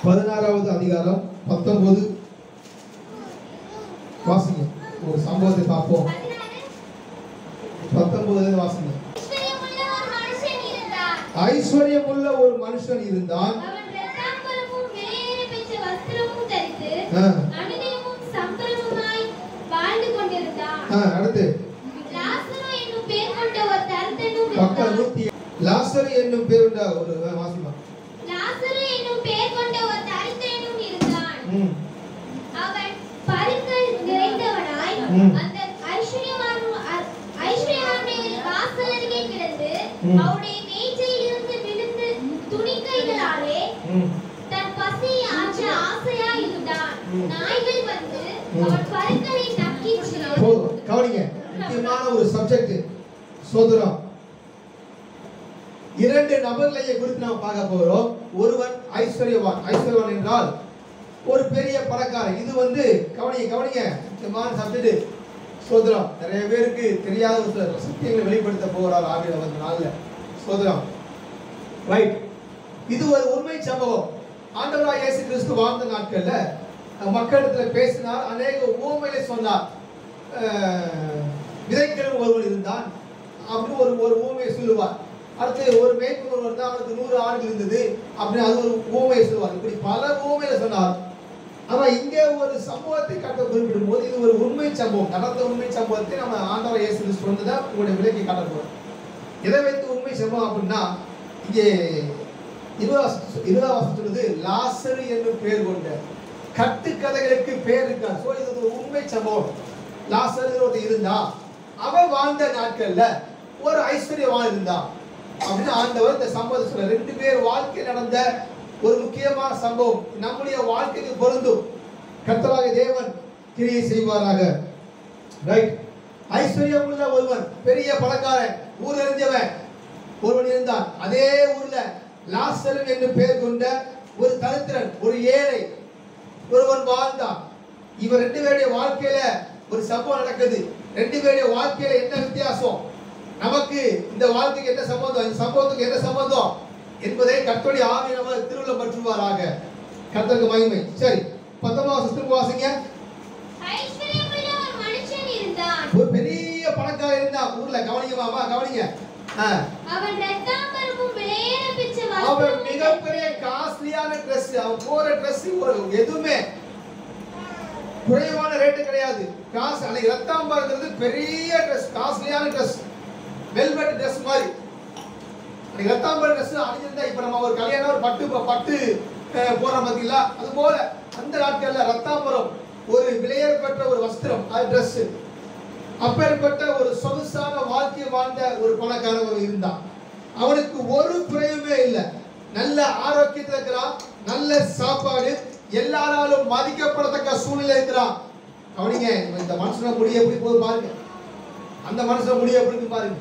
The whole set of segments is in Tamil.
16வது அதிகாரம் 19 வாசிங்க. ஒரு சம்பவத்தை பார்ப்போம். 19 வாசிங்க. ஐஸ்வர்யமுள்ள ஒரு மனுஷன் இருந்தான். அவன் இரத்தாம்பரமும் விலையேற பெற்ற வஸ்திரமும் தரித்து அனுதினமும் சம்பரமாய் வாழ்ந்து கொண்டிருந்தான். அடுத்து லாசரு என்னும் பேர் கொண்ட ஒரு தரித்திரனும் பக்கம் 100. லாசரு என்னும் பேர் கொண்ட ஒரு வாசிமா. லாசரு என்னும் பேர் கொண்ட ஒரு தரித்திரனும் இருந்தான். அவன் பருக்கள் நிறைந்தவனாய் அந்த ஐஸ்வர்யவானுடைய வாசல் அருகே கிடந்து அவருடைய மேஜையிலிருந்து விழுந்து துணிக்கைகளாலே தன் பசியை ஆற்ற ஆசையாய் இருந்தான். நாய்கள் வந்து அவன் பருக்களை நக்கிச்சு. கவனிங்க, முக்கியமான ஒரு சப்ஜெக்ட். சோதரம் இரண்டு நபர்களை குறித்து நாம் பார்க்க போகிறோம். ஒருவன் ஐஸ்வர்யவான். ஐஸ்வர்யவான் என்றால் ஒரு பெரிய பணக்காரன். இது கவனிங்க முக்கியமான சப்ஜெக்ட். சோதரம் நிறைய பேருக்கு தெரியாத ஒரு சில சத்தியங்களை வெளிப்படுத்த போகிறார் ஆவியானவர் அந்த நாள்ல. சோதரம் ரைட். இது ஒரு உண்மை சம்பவம். ஆண்டவராய் இயேசு கிறிஸ்து வாழ்ந்த நாட்கள்ல மக்களிடத்துல பேசினார். அநேக உவமைகளை சொன்னார். விதைக்கிறவன் ஒருவன் இருந்தான் அப்படின்னு ஒரு உவமையை சொல்லுவார். அடுத்து ஒரு மேய்ப்பன் ஒருவர் இருந்தால் அவனுக்கு 100 ஆடுகள் இருந்தது அப்படின்னு அது ஒரு உவமையை சொல்லுவார். இப்படி பல உவமைகளை சொன்னார். ஆனா இங்கே ஒரு சம்பவத்தை காட்ட குறிப்பிடும் போது இது ஒரு உண்மை சம்பவம். நடந்த உண்மை சம்பவத்தை நம்ம ஆண்டவர் இயேசு கிறிஸ்து வந்துதான் உங்களுடைய விலைக்கு காட்ட போறோம். எதை வைத்து உண்மை சம்பவம் அப்படின்னா, இங்கே 20 சொல்லுது லாசரு என்னும் பேர் கொண்ட கட்டுக்கதைகளுக்கு பேர் இருக்கார். சோ இது ஒரு உண்மை சம்பவம். லாசரு இருந்தா அவன் வாழ்ந்த நாட்கள்ல ஒரு ஐஸ்வர்யவான் இருந்தா அப்படின்னு ஆண்டவர் இந்த சம்பவத்தை சொல்ல. 2 பேர் வாழ்க்கை நடந்த ஒரு முக்கியமான சம்பவம் நம்முடைய வாழ்க்கைக்கு பொருந்தும். கர்த்தராகிய தேவன் கிரியை செய்வாராக. ரைட். ஐஸ்வர்யம் உள்ள ஒருவன், பெரிய பணக்காரன், ஊர் அறிஞ்சவன் ஒருவன் இருந்தான். அதே ஊர்ல லாசரு என்று பெயர் கொண்ட ஒரு தரித்திரன், ஒரு ஏழை ஒருவன் வாழ்ந்தான். இவர் 2 பேருடைய வாழ்க்கையில ஒரு சம்பவம் நடக்குது. 2 பேருடைய வாழ்க்கையில என்ன வித்தியாசம், நமக்கு இந்த வாழ்க்கைக்கு என்ன சம்பந்தம், இந்த சம்பவத்துக்கு என்ன சம்பந்தம் என்பதை கர்த்தருடைய ஆவியானவர் திருவுளம் பற்றுவாராக. கர்த்தருக்கு மகிமை. சரி, 19 வாசிங்க. ஐஸ்வர்யமுள்ள ஒரு மனுஷன் இருந்தான். ஒரு பெரிய பணக்காரன் இருந்தான் ஊர்ல. கவனிங்க மாமா, கவனிங்க. அவன் இரத்தாம்பரமும் விலையேற பெற்ற வஸ்திரமும், அவன் மிகப்பெரிய காஸ்ட்லியான Dress, அவன் போற Dress எதுவுமே குறைவான ரேட்டு கிடையாது. காசு அன்னைக்கு இரத்தாம்பரங்கிறது பெரிய Dress, காஸ்ட்லியான Dress, வெல்வெட் Dress மாதிரி. அன்னைக்கு இரத்தாம்பரம் Dress அணிஞ்சிருந்தா இப்ப நம்ம ஒரு கல்யாணம் ஒரு பட்டு போறோம் பாத்தீங்களா, அது போல அந்த நாட்கள்ல இரத்தாம்பரம் ஒரு விலையேறப்பட்ட ஒரு வஸ்திரம், அது Dress. அப்பேற்பட்ட ஒரு சொகுசான வாழ்க்கை வாழ்ந்த ஒரு பணக்காரன் இருந்தான். அவனுக்கு ஒரு குறையுமே இல்லை. நல்ல ஆரோக்கியத்தில் இருக்கிறான், நல்ல சாப்பாடு, எல்லாராலும் மதிக்கப்படத்தக்க சூழ்நிலை இருக்கிறான். அவனிங்க இந்த மனுஷனை முடிய எப்படி போது பாருங்க, அந்த மனுஷனை முடிய எப்படி பாருங்க.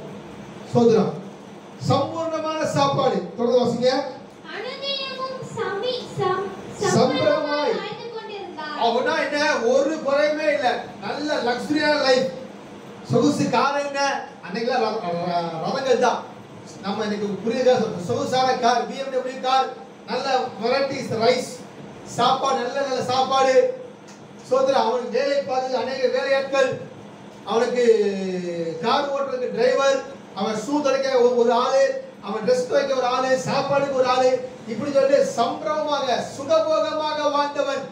சோதரம் சம்பூர்ணமான சாப்பாடு. தொடர்ந்து வாசிங்க. அனுதினமும் சம்பரமாய் வாழ்ந்து கொண்டிருந்தான். அவனா என்ன ஒரு குறையுமே இல்லை. நல்ல லக்ஸரியான லைஃப், சொகுசு கார். என்ன அன்னைக்குலாம் ரதங்கள் தான். நம்ம இன்னைக்கு புரியுதா? சொகுசான கார், BMW கார், நல்ல வெரைட்டிஸ் ரைஸ், சாப்பாடு, நல்ல சாப்பாடு. சோதர அவனுக்கு வேலை பார்த்து அநேக வேலையாட்கள், அவனுக்கு கார் ஓட்டுறதுக்கு டிரைவர், அவன் ஷூ துடைக்க ஒரு ஆளு, அவன் ட்ரெஸ் துவைக்க ஒரு ஆளு, சாப்பாடுக்கு ஒரு ஆளு, இப்படி சொல்லி சம்பிரமமாக சுகபோகமாக வாழ்ந்தவன்.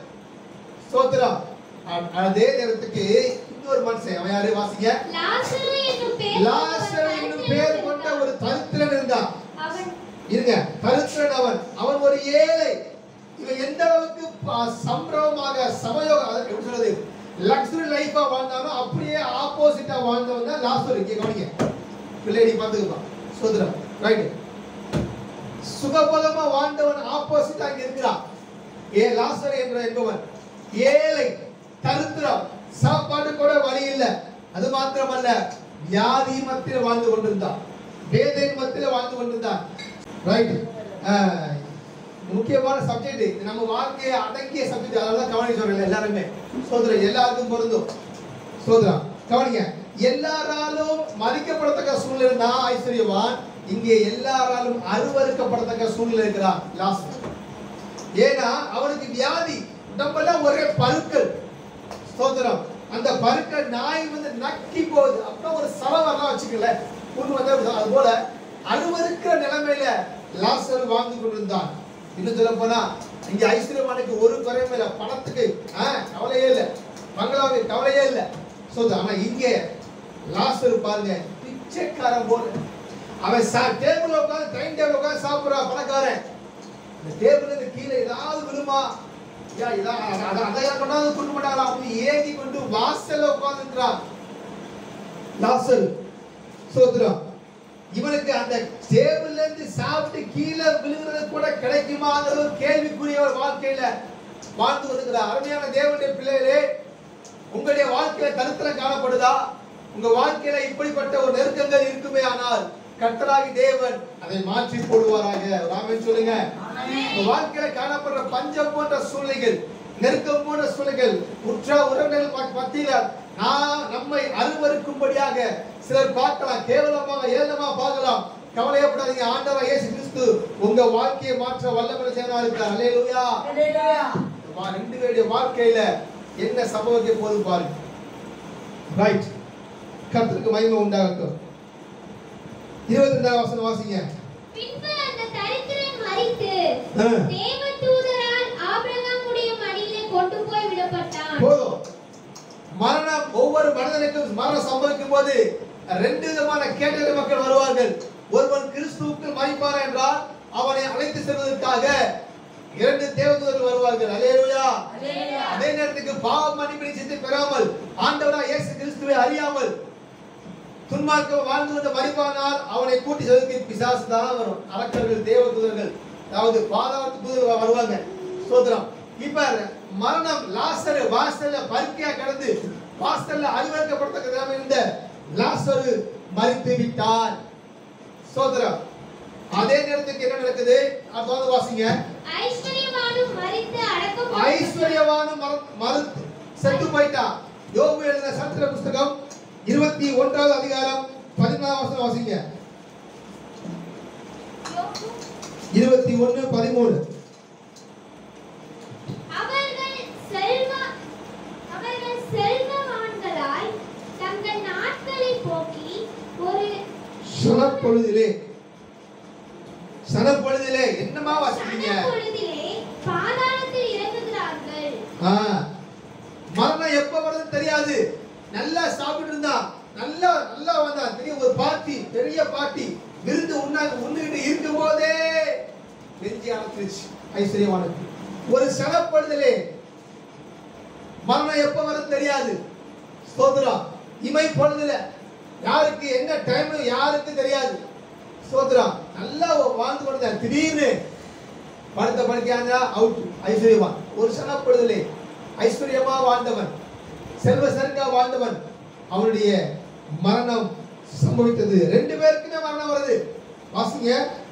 சோதரா அதே நேரத்துக்கு இன்னொரு மனுஷன், அவன் யாரு வாசிங்க. லாசரு என்னும் பேர் கொண்ட ஒரு தரித்திரன் இருந்தான். இருங்க, தரித்திரன் அவன் ஒரு ஏழை. இவன் எந்த அளவுக்கு சம்பிரமமாக சமயோக எப்படி சொல்றது லக்ஸரி லைஃபா வாழ்ந்தானோ அப்படியே ஆப்போசிட்டா வாழ்ந்தவன் தான் லாசரு. இங்க கவனிங்க, பிள்ளைடி பாத்துக்கலாம். சோதரம் ரைட். சுகபோகமா வாழ்ந்தவன் ஆப்போசிட்டா இங்க இருக்கிறான். லாசரு என்பவன் ஏழை, தரித்திரம், சாப்பாடு கூட வழி இல்லை. அது மாத்திரமல்ல, வியாதி மத்தியில் வாழ்ந்து கொண்டிருந்தான், வேதனை மத்தியில் வாழ்ந்து கொண்டிருந்தான். ரைட். முக்கியமான சப்ஜெக்ட், நம்ம வாழ்க்கையை அடங்கிய சப்ஜெக்ட். அதெல்லாம் கவனிக்க சொல்றேன் எல்லாருமே. சோதரா எல்லாருக்கும் பொருந்தும். சோதரா கவனிங்க, எல்லாராலும் மதிக்கப்படத்தக்க சூழ்நிலை தான் ஐஸ்வர்யவான். இங்கே எல்லாராலும் அருவருக்கப்படத்தக்க சூழ்நிலை இருக்கிறான் லாசரு. ஏன்னா அவனுக்கு வியாதி, உடம்பெல்லாம் ஒரே பருக்கள். ஸ்தோத்திரம். அந்த பருக்கள் நாய் வந்து நக்கி போகுது. அப்புறம் ஒரு சலவெல்லாம் வச்சுக்கல, புண்ணு வந்து அது போல அழுவருக்கிற நிலைமையில லாசர் வாழ்ந்து கொண்டிருந்தான். இன்னும் சொல்ல போனா இங்க ஐஸ்வர்யவானுக்கு ஒரு குறையும் இல்லை, பணத்துக்கு கவலையே இல்லை, பங்களாவுக்கு கவலையே இல்லை. ஆனா இங்க லாசர் பாருங்க, பிச்சைக்காரன் போல. அவன் டேபிள் உட்காந்து, டைம் டேபிள் உட்காந்து சாப்பிடுறான் பணக்காரன். இந்த டேபிள் கீழே ஏதாவது விழுமா, அதையா கொண்டாந்து கொண்டு மாட்டாங்களா அப்படின்னு ஏங்கி கொண்டு வாசல்ல உட்கார்ந்துக்கிறான் லாசர். சோதரம். இவனுக்கு அந்த டேபிள்ல இருந்து சாப்பிட்டு கீழே விழுகிறது கூட கிடைக்குமாங்கிற ஒரு கேள்விக்குரிய ஒரு வாழ்க்கையில வாழ்ந்து கொண்டிருக்கிறார். அருமையான தேவனுடைய பிள்ளைகளே, உங்களுடைய வாழ்க்கையில தரித்திரம் காணப்படுதா? உங்க வாழ்க்கையில இப்படிப்பட்ட ஒரு நெருக்கங்கள் இருக்குமே ஆனால் கர்த்தராகிய தேவன் அதை மாற்றி போடுவாராக. ஆமென் சொல்லுங்க. உங்க வாழ்க்கையில காணப்படுற பஞ்சம் போன்ற சூழ்நிலைகள், நெருக்கம் போன்ற சூழ்நிலைகள், உற்ற உறவினர்கள் மத்தியில நம்மை அருவருக்கும்படியாக சிலர் பார்க்கலாம், கேவலமாக ஏளனமா பார்க்கலாம். கவலையப்படாதீங்க. ஆண்டவர் இயேசு கிறிஸ்து உங்க வாழ்க்கையை மாற்ற வல்லமை செய்யறவரா இருக்கார். அல்லேலூயா. ரெண்டு பேருடைய வாழ்க்கையில என்ன சம்பவிக்க போகுது பாருங்க. ரைட். கர்த்தருக்கு மகிமை உண்டாகட்டும். 22ஆம் வசனம் வாசிங்க. பின்பு அந்த தரித்திரன் மரித்து தேவதூதரால் ஆபிரகாமுடைய மடியிலே கொண்டு போய் விடப்பட்டான். போதும். மரணம், ஒவ்வொரு மனிதனுக்கும் மரணம் சம்பவிக்கும் போது ரெண்டு விதமான கேட்டகரி மக்கள் வருவார்கள். ஒருவன் கிறிஸ்துவுக்கு மரிப்பார் என்றால் அவனை அழைத்து செல்வதற்காக இரண்டு தேவதூதர்கள் வருவார்கள். அல்லேலூயா. அதே நேரத்துக்கு பாவ மன்னிப்பினை செய்து பெறாமல், ஆண்டவராகிய இயேசு கிறிஸ்துவை அறியாமல் துன்மார்க்க வாழ்ந்து கொண்டு மரிப்பானால் அவனை கூட்டி செல்வதற்கு பிசாசு தான் வரும். அரக்கர்கள், தேவதூதர்கள், அதாவது பாதாளத்து தூதர்கள் வருவாங்க. ஸ்தோத்திரம். இப்ப மரணம் லாசர் வாசல்ல பருக்கையா கடந்து வாசல்ல அருவருக்கப்பட்டதாக இருந்த லாசர் மரித்து விட்டார். ஸ்தோத்திரம். அதே நேரத்துக்கு என்ன நடக்குது? அதாவது வாசிங்க. ஐஸ்வர்யவானும் மரித்து அடக்கப்பட்டான். ஐஸ்வர்யவானும் மரித்து செத்து போயிட்டான். யோபு எழுதின சரித்திர புத்தகம் 21ஆவது அதிகாரம் 14ஆம் வசனம் வாசிங்க. 21:13. அவர்கள் செல்வவான்களாய் தங்கள் நாட்களை போக்கி ஒரு சனப்பொழுதிலே என்னமா வாசிக்கிறீங்க? சனப்பொழுதிலே பாதாளத்தில் இறங்குகிறார்கள். மரணம் எப்ப வருதுன்னு தெரியாது. நல்லா சாப்பிட்டு இருந்தா, நல்லா வந்தா தெரியும். ஒரு பார்ட்டி, பெரிய பார்ட்டி, விருந்து உண்ணுகிட்டு இருக்கும் போதே நெஞ்சு அணைச்சிருச்சு ஐஸ்வர்யவானுக்கு. ஒரு சனப்பொழுதிலே மரணம் எப்ப வருது தெரியாது. ஸ்தோத்திரம். இமை பொழுதுல யாருக்கு என்ன டைம் யாருக்கு தெரியாது. ஸ்தோத்திரம். நல்லா வாழ்ந்து கொண்டா திடீர்னு படுத்த படுக்கையாங்க அவுட். ஐஸ்வர்யவான் ஒரு சனப்பொழுதிலே ஐஸ்வர்யமா வாழ்ந்தவன், செல்வ செருக்கா வாழ்ந்தவன், அவனுடைய மரணம் சம்பவித்தது. ரெண்டு பேருக்குமே மரணம் வருது. வாசிங்க.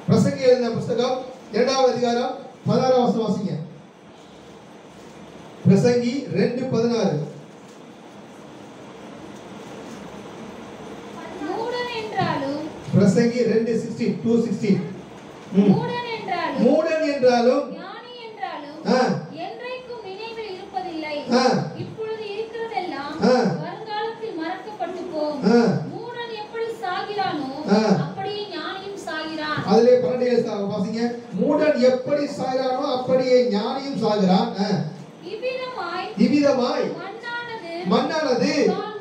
பிரசங்கி எழுதின புத்தகம் 2ஆவது அதிகாரம் 16ஆம் வசனம் வாசிங்க. பிரசங்கி 2:16. மூடன் என்றாலும் பிரசங்கி 2:16 மூடன் என்றாலும் ஞானி என்றாலும் என்றைக்கும் நினைவில் இருப்பதில்லை. இப்பொழுது இருக்கிறதெல்லாம் வருங்காலத்தில் மறக்கப்பட்டு போகும். மூடன் எப்படி சாகிறானோ அப்படியே ஞானியும் சாகிறான். அதிலே 12 வாசிங்க. மூடன் எப்படி சாகிறானோ அப்படியே ஞானியும் சாகிறான். இவ்விதமாய் மண்ணானது தான்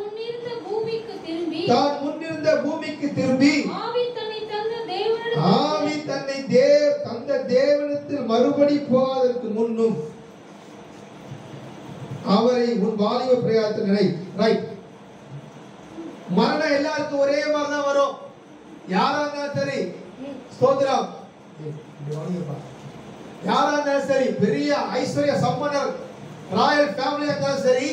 முன்னிருந்த பூமிக்கு திரும்பி ஆவி தன்னை தந்த தேவனிடத்தில் மறுபடி போவதற்கு முன்னும் அவரை உன் வாலிப பிரயாசத்தை நினை. ரைட். மரணம் எல்லாருக்கும் ஒரே மாதிரி தான் வரும். யாரா இருந்தாலும் சரி. ஸ்தோத்திரம். யாரா இருந்தாலும் சரி, பெரிய ஐஸ்வர்ய சம்பனர் ராயல் ஃபேமிலியா இருந்தாலும் சரி,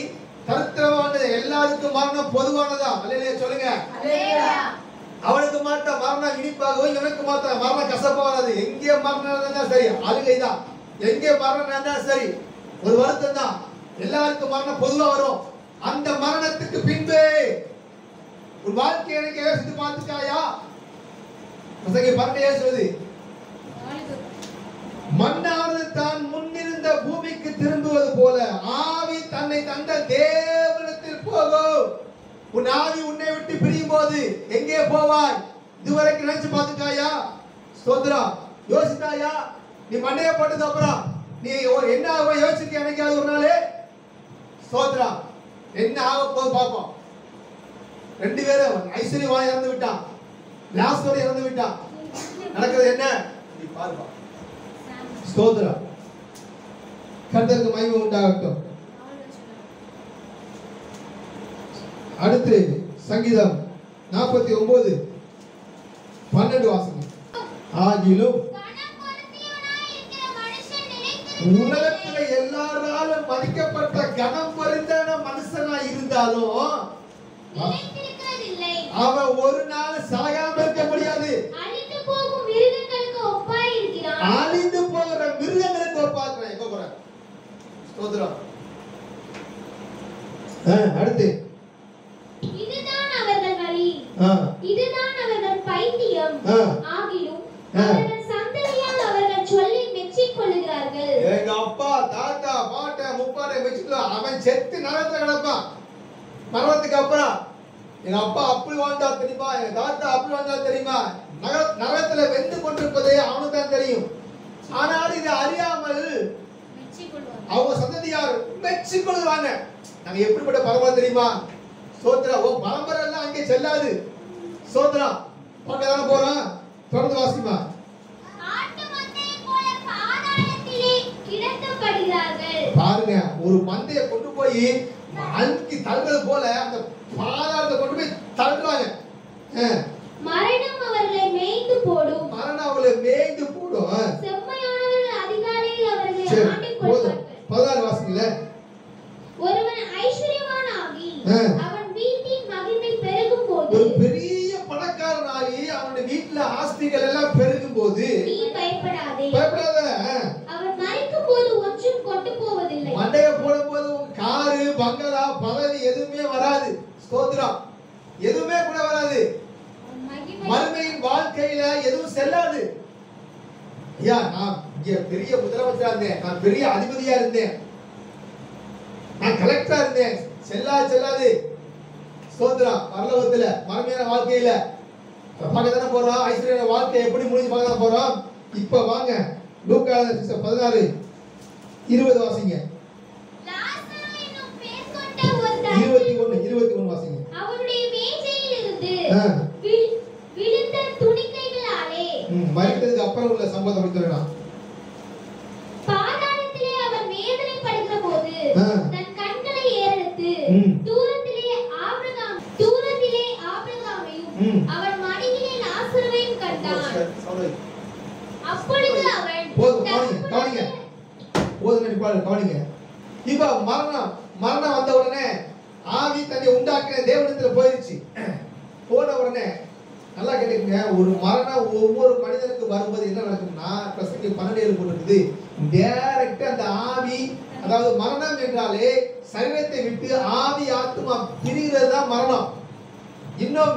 தரித்திரமானது எல்லாருக்கும் மரணம் பொதுவானதா. அல்லேலூயா சொல்லுங்க. அவனுக்கு மாத்திரம் மரணம் இனிப்பாகவும், இவனுக்கு மாத்திரம் மரணம் கசப்பானது. எங்கே மரணம் இருந்தாலும் சரி அழுகைதான், எங்கே மரணம் இருந்தாலும் சரி ஒரு வருத்தம் தான். எல்லாருக்கும் மரணம் பொதுவா வரும். அந்த மரணத்துக்கு பின்பு உன் வாழ்க்கையை எனக்கு யோசித்து பார்த்துட்டாயா? சொல்லுது மண்ணானது தான் முன்னிருந்த போல ஆவி தன்னை தந்த தேவனிடத்தில் போகும். உன் ஆவி உன்னை விட்டு பிரியும் போது எங்கே போவாய்? இதுவரைக்கும் நினைச்சு பார்த்துட்டாயா? ஸ்தோத்திரம். யோசித்தாயா? நீ மண்டைய போட்டது அப்புறம் நீ என்ன ஆக யோசிக்க என்னைக்காவது ஒரு நாள்? ஸ்தோத்திரம். என்ன ஆக போது பார்ப்போம். ரெண்டு பேரும் ஐஸ்வர்யவான் இறந்து விட்டான், லாசரு இறந்து விட்டான். நடக்கிறது என்ன? நீ பாருப்பா. ஸ்தோத்திரம். கர்த்தருக்கு மகிமை உண்டாகட்டும். அடுத்து சங்கீதம் 49:12 வாசிங்க. ஆகிலும் உலகத்துல எல்லாராலும் மதிக்கப்பட்ட கனம் பொருந்தான மனுஷனா இருந்தாலும் அவன் ஒரு நாள் சாகாம இருக்க முடியாது. அழிந்து போகிற மிருகங்களுக்கு ஒப்பாக்குறான். எங்க போற? ஸ்தோத்திரம். அடுத்து இதுதான் அவர்கள் வழி, இதுதான் அவர்கள் பைத்தியம். ஆகிலும் அவர்கள் சந்ததியால் அவர்கள் சொல்லி மெச்சிக் கொள்கிறார்கள். எங்க அப்பா தாத்தா பாட்ட முப்பாட்டை மெச்சிக்கலாம். அவன் செத்து நரகத்துல கிடப்பான். மரணத்துக்கு அப்புறம் எங்க அப்பா அப்படி வாழ்ந்தா தெரியுமா, எங்க தாத்தா அப்படி வாழ்ந்தா தெரியுமா, நரகத்துல வெந்து கொண்டிருப்பதே அவனுக்கு தான் தெரியும். ஆனால் இதை அறியாமல் அவங்க சந்ததியார் மெச்சிக் கொள்வாங்க. நாங்க எப்படிப்பட்ட பரம்பரை தெரியுமா? சோத்ரா. ஓ பரம்பரை எல்லாம் அங்கே செல்லாது. சோத்ரா பக்கத்தான போறோம். தொடர்ந்து வாசிமா. பாருங்க, ஒரு மந்தையை கொண்டு போய் அழுக்கி தள்ளுறது போல அந்த பாதாளத்தை கொண்டு போய் தள்ளுறாங்க. மரணம் அவர்களை மேய்ந்து போடும். மரணம் அவர்களை மேய்ந்து போடும். செம்மையானவர்கள் அதிகாரியில் அவர்களை ஆண்டிக் கொள்வார்கள். 16 வாசிங்கள. ஒருவன் ஐஸ்வர்யவானாகி அவன் வீட்டின் மகிமை பெருகும் போது, ஒரு பெரிய பணக்காரனாகி அவனுடைய வீட்ல ஆஸ்திகள் எல்லாம் பெருகும் போது நீ பயப்படாதே. பயப்படாத. அவன் மரிக்கும் போது ஒன்றும் கொண்டு போவதில்லை. மண்டைய போடும்போது காரு பங்களா பதவி எதுவுமே வராது. ஸ்தோத்திரம். எதுவுமே கூட வராது. மறுமையின் வாழ்க்கையில எதுவும் செல்லாது. ஐயா, நான் இங்க பெரிய முதலமைச்சரா இருந்தேன், நான் பெரிய அதிபதியா இருந்தேன், நான் கலெக்டரா இருந்தேன், செல்லாது. ஸ்தோத்திரம். பரலோகத்துல மறுமையான வாழ்க்கையில பார்க்க தானே போறோம். ஐஸ்வர்யான வாழ்க்கை எப்படி முடிஞ்சு பார்க்க தான் போறோம். இப்ப வாங்க லூக்கா 16:20 வாசிங்க. 21 வாசிங்க. அவருடைய மேஜையில் இருந்து விழுந்த துணிக்கைகளாலே மரித்ததுக்கு அப்புறம் உள்ள சம்பவத்தை படிக்கிறேன். பாதாளத்திலே அவர் வேதனைப்படுகிற போது தன் கண்களை ஏறெடுத்து தூரத்திலே ஆபிரகாமையும் அவன் மடியிலே லாசருவையும் கண்டான். அப்பொழுது அவன் கவனிங்க. இப்ப மரணம் வந்த உடனே ஆவி தன்னை உண்டாக்கின தேவனிடத்துல போயிருச்சு. போன உடனே நல்லா கேட்டுக்கங்க, ஒரு மரணம் ஒவ்வொரு மனிதனுக்கு வரும்போது என்ன நடக்கும்னா, பிரசங்கி 12 போட்டிருக்குது, டைரக்டா அந்த ஆவி, அதாவது மரணம் என்றாலே சரீரத்தை விட்டு ஆவி ஆத்மா பிரிகிறது தான் மரணம். இன்னும்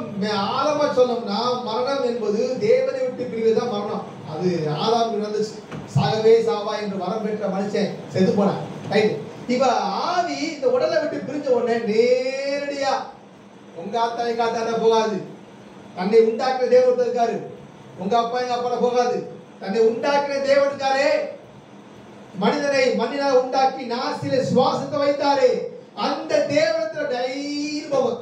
ஆழமா சொல்லணும்னா மரணம் என்பது தேவனை விட்டு பிரிவது தான் மரணம். அது ஆதாம் நடந்துச்சு. சாகவே சாவா என்று வரம் பெற்ற மனுஷன் செத்து போனான். ரைட். இப்ப ஆவி இந்த உடலை விட்டு பிரிஞ்ச உடனே நேரடியா உங்க ஆத்தா எங்க ஆத்தா போகாது. தன்னை உண்டாக்கின தேவன் இருக்காரு. உங்க அப்பா எங்க அப்பா போகாது. தன்னை உண்டாக்கின தேவன் இருக்காரே, மனிதனை மண்ணினால் உண்டாக்கி நாசில சுவாசத்தை வைத்தாரே, அந்த தேவனத்துல டைரி போகும்.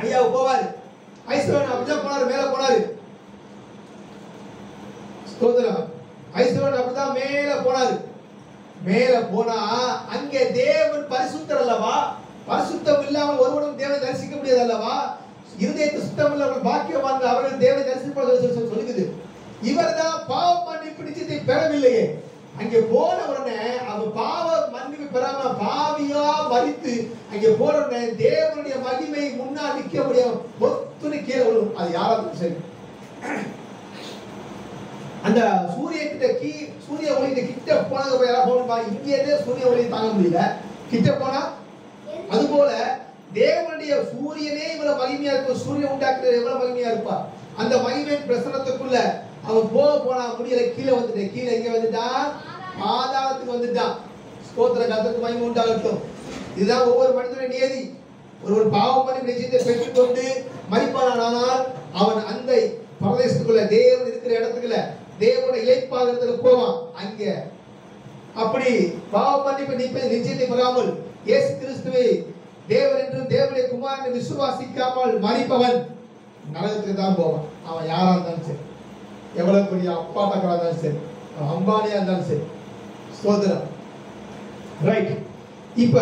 ஐயா போவாரு. ஐஸ்வரன் அப்படிதான் போனாரு, மேல போனாரு. ஸ்தோத்திரம். ஐஸ்வரன் அப்படிதான் மேல போனாரு. மேல போனா அங்கே தேவன் பரிசுத்தர் அல்லவா? பரிசுத்தம் இல்லாமல் ஒருவனும் தேவனை தரிசிக்க முடியாது அல்லவா? இருதயத்தை சுத்தம் இல்லாமல் பாக்கியவான்கள் அவர்கள் தேவனை தரிசிப்பார்கள் சொல்லுது. இவர்தான் பாவ மன்னிப்பு நிச்சயத்தை பெறவில்லையே. அங்கே போன உடனே அவன் பாவ மன்னிப்பு பெறாம பாவியா மரித்து அங்கே போன உடனே தேவனுடைய மகிமை முன்னால் நிற்க முடியாம பொத்துன்னு கீழே விழும். அது யாராவது சரி. அந்த சூரிய ஒளி கிட்ட போனது யாராவது இங்கே சூரிய ஒளி தாங்க முடியல, கிட்ட போனா அது போல தேவனுடைய சூரியனே இவ்வளவு மகிமையா இருக்கும். சூரியன் உண்டாக்குறது எவ்வளவு மகிமையா இருப்பா. அந்த மகிமையின் பிரசனத்துக்குள்ள அவன் போனா முடியல, கீழே வந்துட்டான். கீழே எங்க வந்துட்டான்? பாதாளத்துக்கு வந்துட்டான். ஸ்தோத்திர கர்த்தருக்கு மகிமை உண்டாகட்டும். இதுதான் ஒவ்வொரு மனிதனுடைய நியதி. ஒருவன் பாவம் பண்ணி நிச்சயத்தை பெற்றுக்கொண்டு மரிப்பானால் அவன் அந்த பரதேசத்துக்குள்ள தேவன் இருக்கிற இடத்துக்குள்ள தேவனோட இளைப்பாகிறதுக்கு போவான். அங்க அப்படி பாவம் பண்ணி நிச்சயத்தை பெறாமல் இயேசு கிறிஸ்துவை தேவன் என்றும் தேவனுடைய குமாரனை விசுவாசிக்காமல் மரிப்பவன் நரகத்துக்கு தான் போவான். அவன் யாரா இருந்தாலும் சரி, எவ்வளவு பெரிய அப்பாட்டக்கரா இருந்தாலும் சரி, அம்பானியா இருந்தாலும் சரி. ஸ்தோத்திரம். ரைட். இப்ப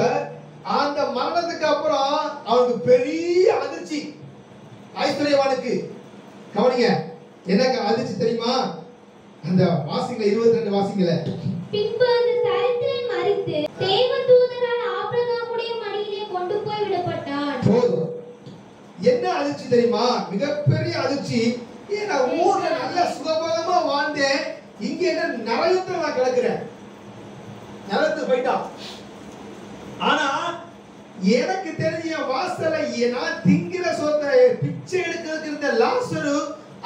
அந்த மரணத்துக்கு அப்புறம் அவனுக்கு பெரிய அதிர்ச்சி. ஐஸ்வர்யவானுக்கு கவனிங்க, என்ன அதிர்ச்சி தெரியுமா? அந்த வாசிங்கள 22 வாசிங்கள. பின்பு அந்த தரித்திரன் மரித்து தேவதூதரால் ஆபிரகாமுடைய மடியிலே கொண்டு போய் விடப்பட்டான். போதும். என்ன அதிர்ச்சி தெரியுமா? மிகப்பெரிய அதிர்ச்சி. ஏன்னா ஊர்ல நல்ல சுகபோகமா வாழ்ந்தேன், இங்க என்ன நரகத்துல நான் கிடக்குறேன். நரகத்துக்கு போயிட்டான். ஆனா எனக்கு தெரிஞ்ச வாசலை நான் திங்கிற சொத்தை பிச்சை எடுக்கிறதுக்கு இருந்த லாசரு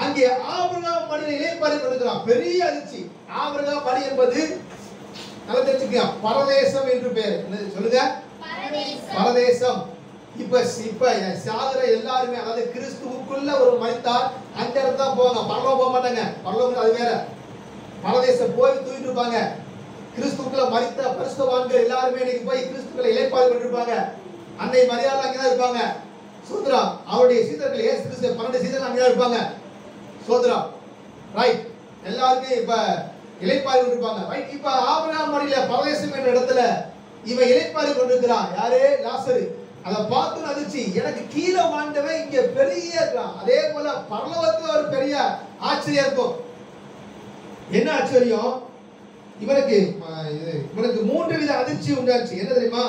அங்கே ஆபிரகாம் மடியிலே இளைப்பாறி கொண்டிருக்கிறான். பெரிய அதிர்ச்சி. ஆபிரகாம் மடி என்பது நல்லா தெரிஞ்சுக்க, பரதேசம் என்று பெயர். சொல்லுங்க, பரதேசம். இப்ப சாகுற எல்லாருமே, அதாவது கிறிஸ்துவுக்குள்ள ஒரு மரித்தால் அந்த இடத்துல தான் போவாங்க. பரலோகம் போக மாட்டாங்க. பரலோகம் அது வேற. பரதேசம் போய் தூக்கிட்டு இருப்பாங்க. கிறிஸ்துவுக்குள்ள மரித்த பரிசுத்தவான்கள் எல்லாருமே இன்னைக்கு போய் கிறிஸ்துவுக்குள்ள இளைப்பாறி கொண்டிருப்பாங்க. அன்னை மரியாதை அங்கதான் இருப்பாங்க. சோதரா. அவருடைய சீடர்கள் இயேசு கிறிஸ்து 12 சீடர்கள் அங்கதான் இருப்பாங்க. சோதரா. ரைட். எல்லாருமே இப்ப இளைப்பாறி கொண்டிருப்பாங்க. ரைட். இப்ப ஆபிரகாம் மடியில பரதேசம் என்ற இடத்துல இவன் இளைப்பாறி கொண்டிருக்கிறான். யாரு? லாசரு. அதை பார்த்து அதிர்ச்சி. எனக்கு கீழே வாழ்ந்தவன் இங்க பெரிய இருக்கான். அதே போல பரலோகத்துல ஒரு பெரிய ஆச்சரியம் இருக்கும். என்ன ஆச்சரியம்? இவனுக்கு 3 வித அதிர்ச்சி உண்டாச்சு. என்ன தெரியுமா?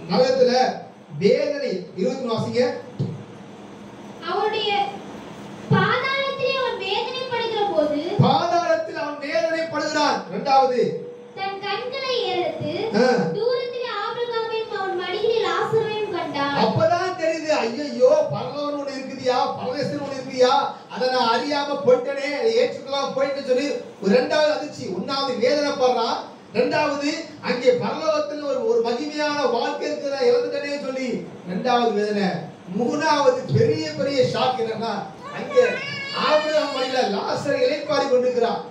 நரகத்துல வேதனை. 20 வாசிங்க. அவருடைய பாதாளத்திலே அவன் வேதனைப்படுகிற போது, பாதாளத்தில் அவன் வேதனைப்படுகிறான். இரண்டாவது, தன் கண்களை ஏறெடுத்து தூரத்திலே ஆபிரகாமையும் அவன் மடியிலே லாசருவையும் கண்டான். அப்பதான் தெரியுது, ஐயோ பரலோகம் ஒண்ணு இருக்குதியா, பரதேசம் ஒண்ணு இருக்குதியா, அதை நான் அறியாம போயிட்டனே, அதை ஏற்றுக்கலாம் போயிட்டு சொல்லி இரண்டாவது அதிர்ச்சி. ஒன்னாவது வேதனைப்படுறான். இரண்டாவது அங்கே பரலோகத்தில் ஒரு மகிமையான வாழ்க்கை இருக்கிற இறந்துட்டனே சொல்லி இரண்டாவது வேதனை. மூணாவது பெரிய பெரிய ஷாக் என்னன்னா, அங்கே ஆபிரகாம் மடியில லாசர் இளைப்பாறி கொண்டிருக்கிறான்.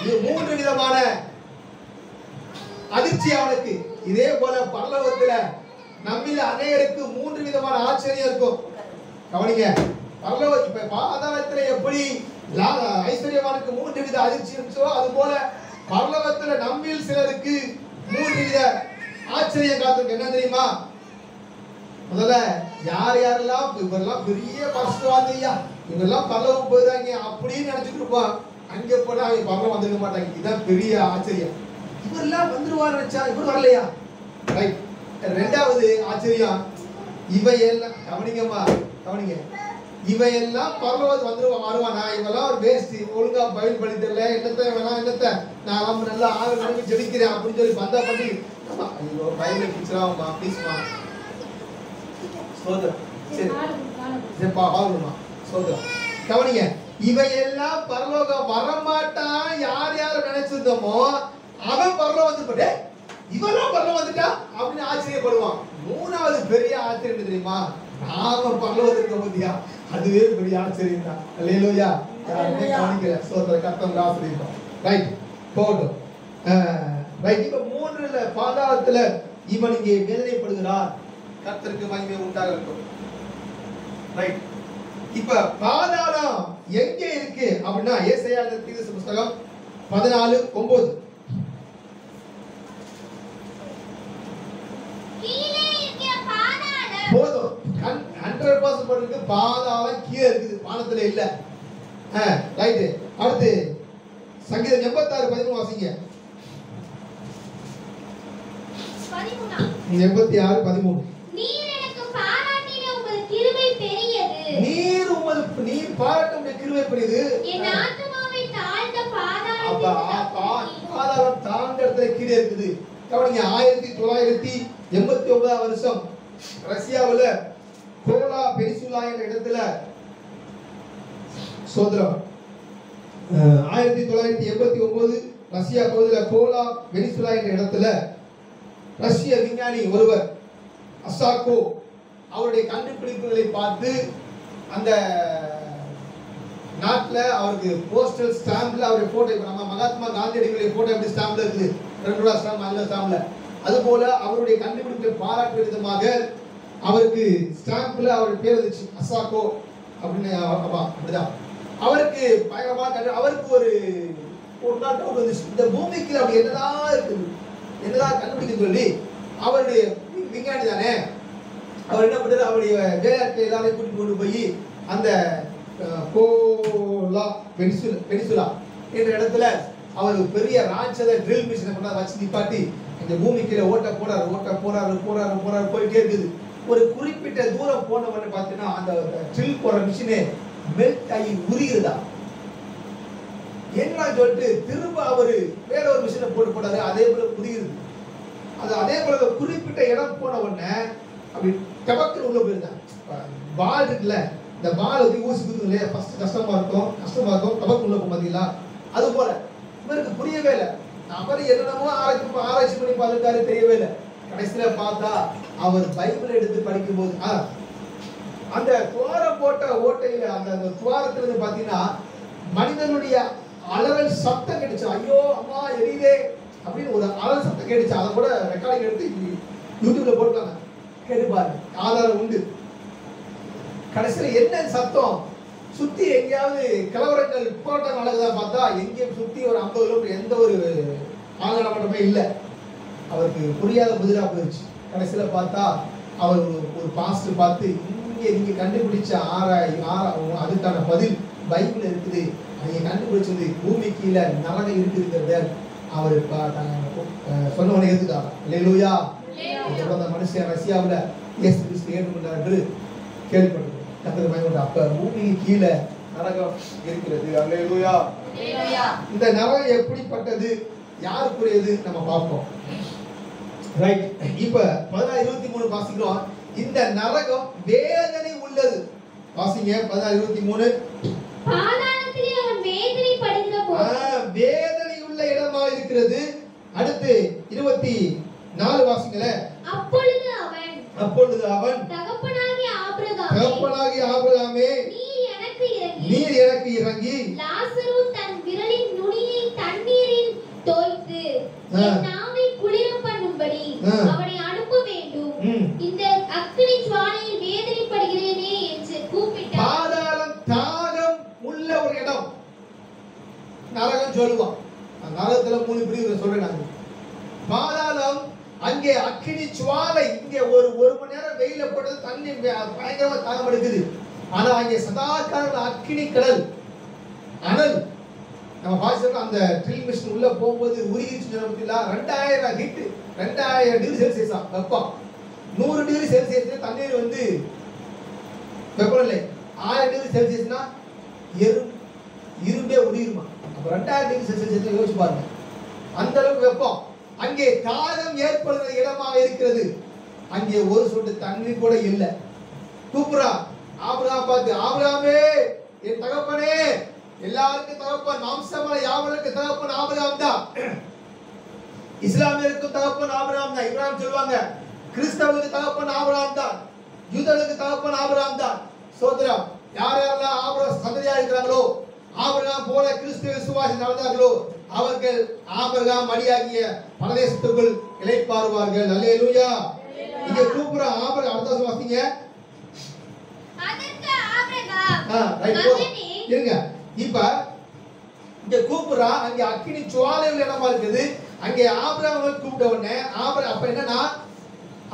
இது 3 விதமான அதிர்ச்சி அவனுக்கு. இதே போல பரலோகத்துல நம்மில் அநேகருக்கு 3 விதமான ஆச்சரியம் இருக்கும். கவனிங்க, பரலோக பாதாளத்துல எப்படி ஐஸ்வர்யவானுக்கு 3 வித அதிர்ச்சி இருந்துச்சோ, அது போல பரலோகத்துல நம்மில் சிலருக்கு 3 வித ஆச்சரியம் காத்திருக்கு. என்ன தெரியுமா? முதல்ல யாரெல்லாம் இவரெல்லாம் பெரிய பரிசுத்தவான்யா, இவரெல்லாம் பரலோகம் போயிடுறாங்க அப்படின்னு நினைச்சிட்டு இருப்பான். அங்க போனா அவங்க பரலோகம் வந்துட மாட்டாங்க. இதுதான் பெரிய ஆச்சரியம். இவரெல்லாம் வந்துருவார் நினைச்சா இவர் வரலையா? ரைட். ரெண்டாவது ஆச்சரியம், இவையெல்லாம் கவனிங்கம்மா, கவனிங்க, இவையெல்லாம் பரலோகத்துக்கு வருவானா? இவெல்லாம் ஒரு வேஸ்ட், ஒழுங்கா பைபிள் பண்ணி தெரியல, என்னத்த நான் நல்லா ஆறு நடந்து ஜெபிக்கிறேன் அப்படின்னு சொல்லி பந்தா பண்ணி, ஐயோ பைபிள் பிடிச்சிடாமா ப்ளீஸ்மா, சோதரம் சரி பாருமா சோதரம். கவனிங்க, இவையெல்லாம் பரலோகம் வரமாட்டான். யார் யார் நினைச்சிருந்தோமோ அவன் பரலோகம் வந்து இவெல்லாம் பரலோகம் வந்துட்டா அப்படின்னு ஆச்சரியப்படுவான். மூணாவது பெரிய ஆச்சரியம் தெரியுமா? நாம பரலோகத்துக்கு போதியா, அதுவே பெரிய ஆச்சரியம் தான். அல்லேலூயா. யாருமே கவனிக்கல. சோதர கர்த்தர் ஆசீர்வதிப்பார். ரைட், போடும். ரைட். இப்ப 3ல பாதாளத்துல இவன் இங்கே வேதனைப்படுகிறார். கர்த்தருக்கு மகிமை உண்டாகட்டும். ரைட். இப்ப பாதாளம் எங்க இருக்கு அப்படின்னா, ஏசாயா தீர்க்கதரிசி புத்தகம் 14:9. போதும். 100% போட்டுருக்கு. பாதாளம் கீழே இருக்குது, வானத்துல இல்ல. ரைட். அடுத்து சங்கீதம் 86:13 வாசிங்க. 86:13. நீர் எனக்கு பாராட்டின உமது கிருபை பெரியது. நீர் பாராட்டும் கிருபை பெரியது. என் ஆத்துமாவை தாழ்ந்த பாதாளம் தாழ்ந்த இடத்துல கீழே இருக்குது. கவனிங்க, 1989 வருஷம் ரஷ்யாவுல கோலா பெனிசுலா என்ற இடத்துல சோதரம் 1989 ரஷ்யா பகுதியில் கோலா பெனிசுலா என்ற இடத்துல ரஷ்ய விஞ்ஞானி ஒருவர் அசாக்கோ அவருடைய கண்டுபிடிப்புகளை பார்த்து அந்த நாட்டில் அவருக்கு போஸ்டல் ஸ்டாம்ப்ல அவருடைய போட்டோ, இப்போ நம்ம மகாத்மா காந்தியடிகளுடைய போட்டோ எப்படி ஸ்டாம்ப்ல இருக்குது, 2 ரூபா ஸ்டாம்ப், அந்த ஸ்டாம்ப்ல, அதுபோல அவருடைய கண்டுபிடிப்பை பாராட்டு விதமாக அவருக்கு ஸ்டாம்ப்ல அவர் பேர் இருந்துச்சு, அசாக்கோ அப்படின்னு. அப்படிதான் அவருக்கு பயங்கரமாக அவருக்கு ஒரு நாள் டவுட் வந்துச்சு, இந்த பூமிக்கு அப்படி என்னதான் இருக்குது, என்னதான் கண்டுபிடிக்க சொல்லி. அவருடைய விஞ்ஞானி தானே, அவர் என்ன பண்றாரு, அவருடைய வேலையாட்கள் எல்லாரையும் கூட்டிட்டு கொண்டு போய் அந்த கோலா பெனிசுலா என்ற இடத்துல அவர் பெரிய ராட்சத ட்ரில் மிஷினை கொண்டாந்து வச்சு நிப்பாட்டி இந்த பூமி கீழே ஓட்ட போறாரு போயிட்டே இருக்குது. ஒரு குறிப்பிட்ட தூரம் போனவன்னு பார்த்தீங்கன்னா அந்த ட்ரில் போற மிஷினே மெல்ட் ஆகி உரியுதா. என்ன சொல்லிட்டு திரும்ப அவரு வேற ஒரு மிஷினை போட்டாரு, அதே போல புரியுது. அது அதே போல குறிப்பிட்ட இடம் போன உடனே அப்படி டபக்கு உள்ள போயிருந்தாங்க. பால் இருக்குல்ல, இந்த பால் வந்து ஊசி குத்துது இல்லையா, ஃபர்ஸ்ட் கஷ்டமா இருக்கும் டபக்கு உள்ள போகும் பார்த்தீங்களா, அது போல இவருக்கு புரியவே இல்லை. அவர் என்னென்னமோ ஆராய்ச்சி பண்ணி பார்த்துருக்காரு, தெரியவே இல்லை. கடைசியில பார்த்தா அவர் பைபிள் எடுத்து படிக்கும் போது அந்த துவாரம் போட்ட ஓட்டையில அந்த துவாரத்துல இருந்து பாத்தீங்கன்னா மனிதனுடைய அலறல் சத்தம் கேட்டுச்சு. ஐயோ அம்மா எரியுதே அப்படின்னு ஒரு அலறல் சத்தம் கேட்டுச்சு. அதை கூட ரெக்கார்டிங் எடுத்து யூடியூப்ல போட்டுருக்காங்க, கேட்டு பாருங்க, ஆதாரம் உண்டு. கடைசியில என்ன சத்தம், சுத்தி எங்கேயாவது கலவரங்கள் போராட்டம் நடக்குதா பார்த்தா எங்கேயும் சுத்தி ஒரு 50 கிலோமீட்டர் எந்த ஒரு ஆங்கடமே இல்லை. அவருக்கு புரியாத புதிரா போயிடுச்சு. கடைசியில பார்த்தா அவர் ஒரு பாஸ்டர் பார்த்து, நீங்க கண்டுபிடிச்ச அதுக்கான பதில் பைபிள் இருக்குது, நீங்க கண்டுபிடிச்சது பூமி கீழே நரகம் இருக்குங்கிறத அவர் சொன்ன உடனே ஏத்துட்டாங்க. அல்லேலூயா. அந்த மனுஷன் ரஷ்யாவுல இயேசு கிறிஸ்து ஏற்றுக்கொண்டார் என்று கேள்விப்பட்டிருக்கோம். கர்த்தர் பயன்பட்ட அப்ப பூமிக்கு கீழே நரகம் இருக்கிறது. அல்லேலூயா. இந்த நரகம் எப்படிப்பட்டது, யாருக்குரியது நம்ம பார்ப்போம். ரைட், இப்ப 16:23 வாசிக்கிறோம். இந்த நரகம் வேதனை உள்ளது. வாசிங்க 16:23. பாதாளத்திலே அவன் வேதனைப்படுகிறபோது வேதனை உள்ள இடமா இருக்கிறது. அடுத்து 24 வாசிங்களே. அப்பொழுது அவன் தகப்பனாகிய ஆபிரகாமே, நீர் எனக்கு இறங்கி லாசரு தன் விரலின் நுனியை தண்ணீரில் தோய்த்து என் நாவை குளிர பண்ணும்படி அவனை அனுப்ப வேண்டும். இந்த அக்கினி ஜுவாலையில் வேதனைப்படுகிறேனே என்று கூப்பிட்டார். பாதாளம் தாகம் உள்ள ஒரு இடம் நரகம் சொல்லுவான். நரகத்துல 3 பிரிவு சொல்றேன் நான். பாதாளம் அங்கே அக்கினி ஜுவாலை, இங்கே ஒரு மணி நேரம் வெயில போட்டது தண்ணி பயங்கரமா தாகம் எடுக்குது. ஆனா அங்கே சதாகால அக்கினி கடல் அனல். நம்ம பாசிட்டோம் அந்த ட்ரில் மிஷின் உள்ள போகும்போது உருகிச்சு பத்தில 2000 ஹீட், 2000 டிகிரி செல்சியஸ் வெப்பம். 100 டிகிரி செல்சியஸ் தண்ணீர் வந்து வெப்பநிலை 1000 டிகிரி செல்சியஸ்னா இரும்பே உருகிருமா. அப்ப 2000 டிகிரி செல்சியஸ் யோசிச்சு பாருங்க, அந்த அளவுக்கு வெப்பம். அங்கே தாகம் ஏற்படுகிற இடமாக இருக்கிறது. அங்கே ஒரு சொட்டு தண்ணீர் கூட இல்லை. கூப்பிடுறா ஆபிரகாம் பார்த்து, ஆபிரகாமே என் தகப்பனே, எல்லாருக்கும் தகப்பன், மாம்சமான யாவருக்கு தகப்பன் ஆபிரகாம் தான். இஸ்லாமியருக்கும் தகப்பன் ஆபிரகாம் தான். இப்ராஹிம் சொல்லுவாங்க. கிறிஸ்தவருக்கு தகப்பன் ஆபிரகாம் தான். யூதருக்கு தகப்பன் ஆபிரகாம் தான். சோதரம் யாரெல்லாம் ஆபிரகாம் சந்ததியா இருக்கிறாங்களோ, ஆபிரகாம் போல கிறிஸ்துவ விசுவாசி நடந்தார்களோ, அவர்கள் ஆபிரகாம் அடியாகிய பரதேசத்துக்குள் இளைப்பாறுவார்கள். அல்லேலூயா. இங்க கூப்பிடுற ஆபிரகாம் அர்த்தம் வாசிங்க. அதற்கு ஆபிரகாம் இருங்க, இப்ப இங்க கூப்பிடுறா, அங்க அக்கினி ஜுவாலையில் இடமா இருக்குது. அங்கே ஆபிரகாம் கூப்பிட்ட உடனே அப்ப என்னன்னா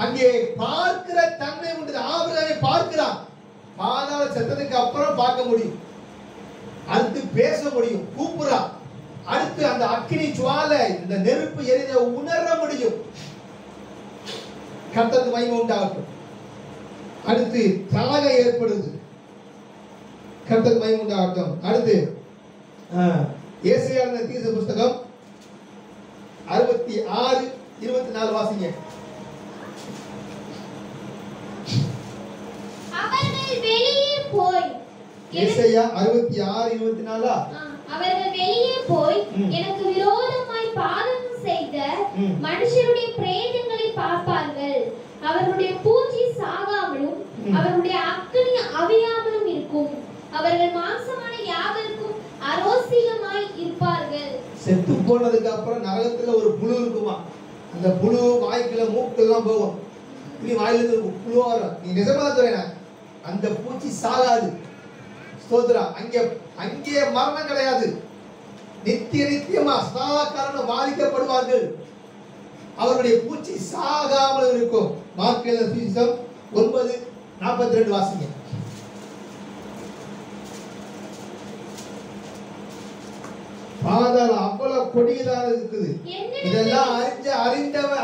அங்கே பார்க்கிற தன்மை உண்டு. ஆபிரகாமை பார்க்கிறான். பாதாள சத்தத்துக்கு அப்புறம் பார்க்க முடியும், அடுத்து பேச முடியும். கூப்பிடுறான், அடுத்து அந்த அக்கினி ஜுவாலை இந்த நெருப்பு எரித உணர முடியும். கர்த்தருக்கு மகிமை உண்டாகட்டும். அடுத்து தாகம் ஏற்படுது. கர்த்தருக்கு மகிமை உண்டாகட்டும். அடுத்து ஏசாயா தீர்க்க புத்தகம் 66:24 வாசிங்க. அவர்கள் வெளியே போய் ஏசாயா 66:24 அவர்கள் வெளியே போய் எனக்கு விரோதமாய் பாதகம் செய்த மனுஷருடைய பிரேதங்களை அவர்களுடைய பூச்சி சாகாமலும் அவர்களுடைய அக்கினி அவியாமலும் இருக்கும். அவர்கள் மாம்சமான யாவருக்கும் அரோசிகமாய் இருப்பார்கள். செத்து போனதுக்கு அப்புறம் நரகத்துல ஒரு புழு இருக்குமா, அந்த புழு வாய்க்குள்ள மூக்குலாம் போகும், நீ வாயிலிருந்து புழு வரும். நீ நிஜமா சொல்றேன், அந்த பூச்சி சாகாது. ஸ்தோத்திரம். அங்கே மரணம் கிடையாது. நித்தியமா சதா காலம் வாதிக்கப்படுவார்கள். அவருடைய பூச்சி சாகாமல் இருக்கும். மார்க் எழுதின சுவிசேஷம் 9:42 வாசிங்க. பாதாளம் அவ்வளவு கொடியதாக இருக்குது. இதெல்லாம்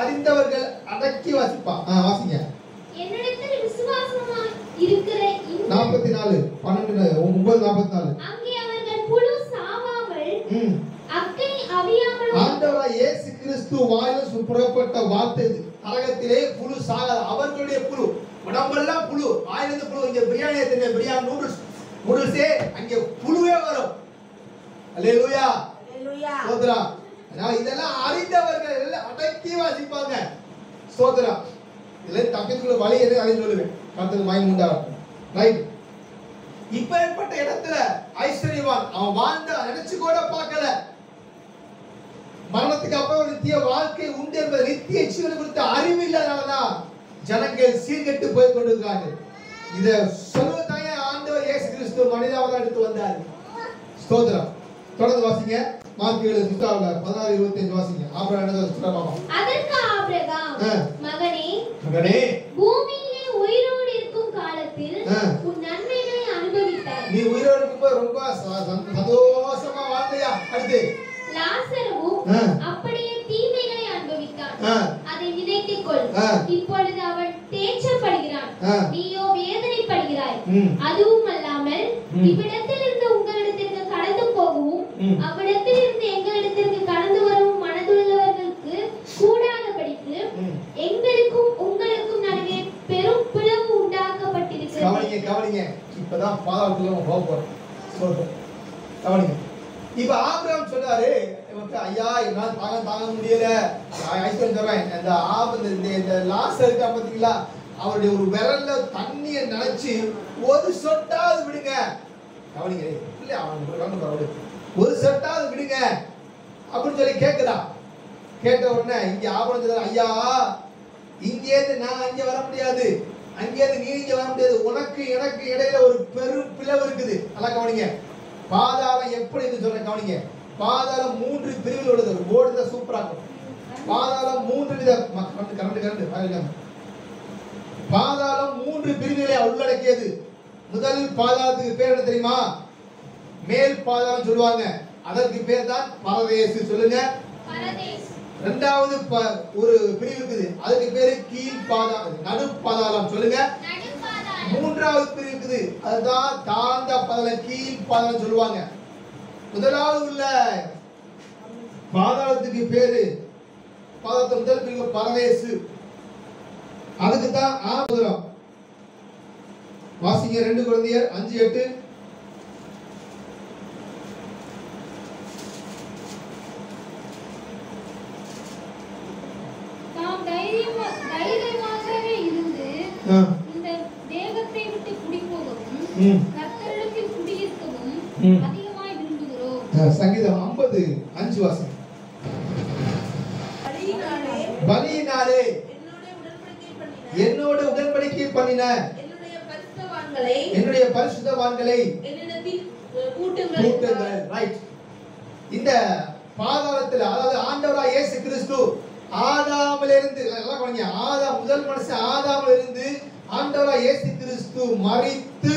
அறிந்தவர்கள் அடக்கி வாசிப்பான். வாசிங்க. என்னிடத்தில் விசுவாசமாய் இருக்கிற 44:9-44 அங்கே அவர்கள் புழு சாவாமல் அக்கினி அவியாமல். ஆண்டவராய் இயேசு கிறிஸ்து வாயிலிருந்து புறப்பட்ட வார்த்தை நரகத்திலே புழு சாகாது. அவர்களுடைய புழு உடம்பெல்லாம் புழு, வாயிலிருந்து புழு. இங்க பிரியாணி தெரியும், பிரியாணி நூடுல்ஸே அங்கே புழுவே வரும். அல்லேலூயா அல்லேலூயா ஸ்தோத்திரம். அதனால இதெல்லாம் அறிந்தவர்கள் எல்லாம் அடக்கி வாசிப்பாங்க. ஸ்தோத்திரம். இதெல்லாம் தப்பிக்குள்ள வழி எது அதை சொல்லுவேன். கர்த்தருக்கு மகிமை உண்டாகட்டும். ரைட். இப்பேற்பட்ட இடத்துல ஐஸ்வர்யவான் அவன் வாழ்ந்த நினைச்சு கூட பார்க்கல. மரணத்துக்கு அப்புறம் ஒரு நித்திய வாழ்க்கை உண்டு என்பது நித்திய ஜீவனை குறித்த அறிவு இல்லாதனாலதான் ஜனங்கள் சீர்கெட்டு போய் கொண்டிருக்கிறார்கள். இத சொல்வதாய ஆண்டவர் இயேசு கிறிஸ்து மனிதாவதாரம் எடுத்து வந்தார். ஸ்தோத்திரம். தொடர்ந்து வாசிங்க. மார்க் 7:16-25 வாசிங்க. ஆபிரகாம் என்ன சொல்றாரு? அதற்கு ஆபிரகாம், மகனே பூமியிலே உயிரோடு இருக்கும் காலத்தில் உன் நன்மைகளை அனுபவித்தாய். நீ உயிரோடு இருக்கும்போது ரொம்ப சந்தோஷமா வாழ்ந்தியா? அடுத்து லாசருவும் அப்படியே தீமைகளை அனுபவித்தான். அதை நினைத்துக் கொள். இப்பொழுது அவன் தேற்றப்படுகிறான், நீயோ வேதனைப்படுகிறாய். அதுவும் அல்லாமல் இவ்விடத்தில் இருந்து உங்களிடத்திற்கு கடந்து போகவும் அவ்விடத்தில் இருந்து எங்களிடத்திற்கு கடந்து வரவும் மனதுள்ளவர்களுக்கு கூடாதபடிக்கு எங்களுக்கும் உங்களுக்கும் நடுவே பெரும் பிளவு உண்டாக்கப்பட்டிருக்கிறது. கவனிங்க. இப்பதான் பாதாளத்துக்குள்ள போக போறோம். கவனிங்க. இப்ப ஆபிரகாம் சொன்னாரு, ஐயா என்னால தாங்க முடியல. ஐஸ்வர்யம் சொல்றேன், இந்த லாசருக்கு பாத்தீங்களா, அவருடைய ஒரு விரல்ல தண்ணியை நினைச்சு ஒரு சொட்டாவது விடுங்க. கவனிங்க. இல்ல அவன் ஒரு சொட்டாவது விடுங்க அப்படின்னு சொல்லி கேக்குதா. கேட்ட உடனே இங்க ஆபிரகாம் சொல்றாரு, ஐயா இங்கேருந்து நான் அங்க வர முடியாது, அங்கேருந்து நீ இங்க வர முடியாது. உனக்கு எனக்கு இடையில ஒரு பெரும் பிளவு இருக்குது. நல்லா கவனிங்க. பாதாளம் எப்படி இருக்கு சொல்றேன், கவனிங்க. பாதாளம் 3 பிரிவுகள் உள்ளது. ஒரு போர்டு தான் சூப்பரா இருக்கும். பாதாளம் 3 வித கரண்ட் பாதாளம் 3 பிரிவுகளை உள்ளடக்கியது. முதல் பாதாளத்துக்கு பேர் என்ன தெரியுமா? மேல் பாதாளம் சொல்லுவாங்க. அதற்கு பேர் தான் பரதேசு. சொல்லுங்க, பரதேஸ். இரண்டாவது ஒரு பிரிவு இருக்குது, அதுக்கு பேரு கீழ் பாதாளம், நடு பாதாளம். சொல்லுங்க, மூன்றாவது பிரிவு இருக்குது, அதுதான் தாழ்ந்த பாதாளம், கீழ் பாதாளம் சொல்லுவாங்க. முதலாவது உள்ள பாதாளத்துக்கு பேரு பாதாளத்து முதல் பிரிவு பரதேசு. அதுக்கு தான் ஆபுரம். வாசிங்க 2 கொரிந்தியர் 5:8. நாம் தைரியமாகவே இருந்து இந்த தேகத்தை விட்டு குடிபோகவும் கர்த்தரிடத்தில் குடியிருக்கவும் அதிகமாய் விரும்புகிறோம். சங்கீதம் 50:5 வாசிங்க. பலியினாலே என்னோடு உடன்படிக்கை பண்ணின என்னுடைய பரிசுத்தவான்களை என்னிடத்தில் கூட்டுங்கள். ரைட். இந்த பாதாளத்தில், அதாவது ஆண்டவராய் இயேசு கிறிஸ்து ஆதாமிலிருந்து, எல்லாம் கவனிங்க, முதல் மனுஷன் ஆதாமிலிருந்து ஆண்டவராய் இயேசு கிறிஸ்து மரித்து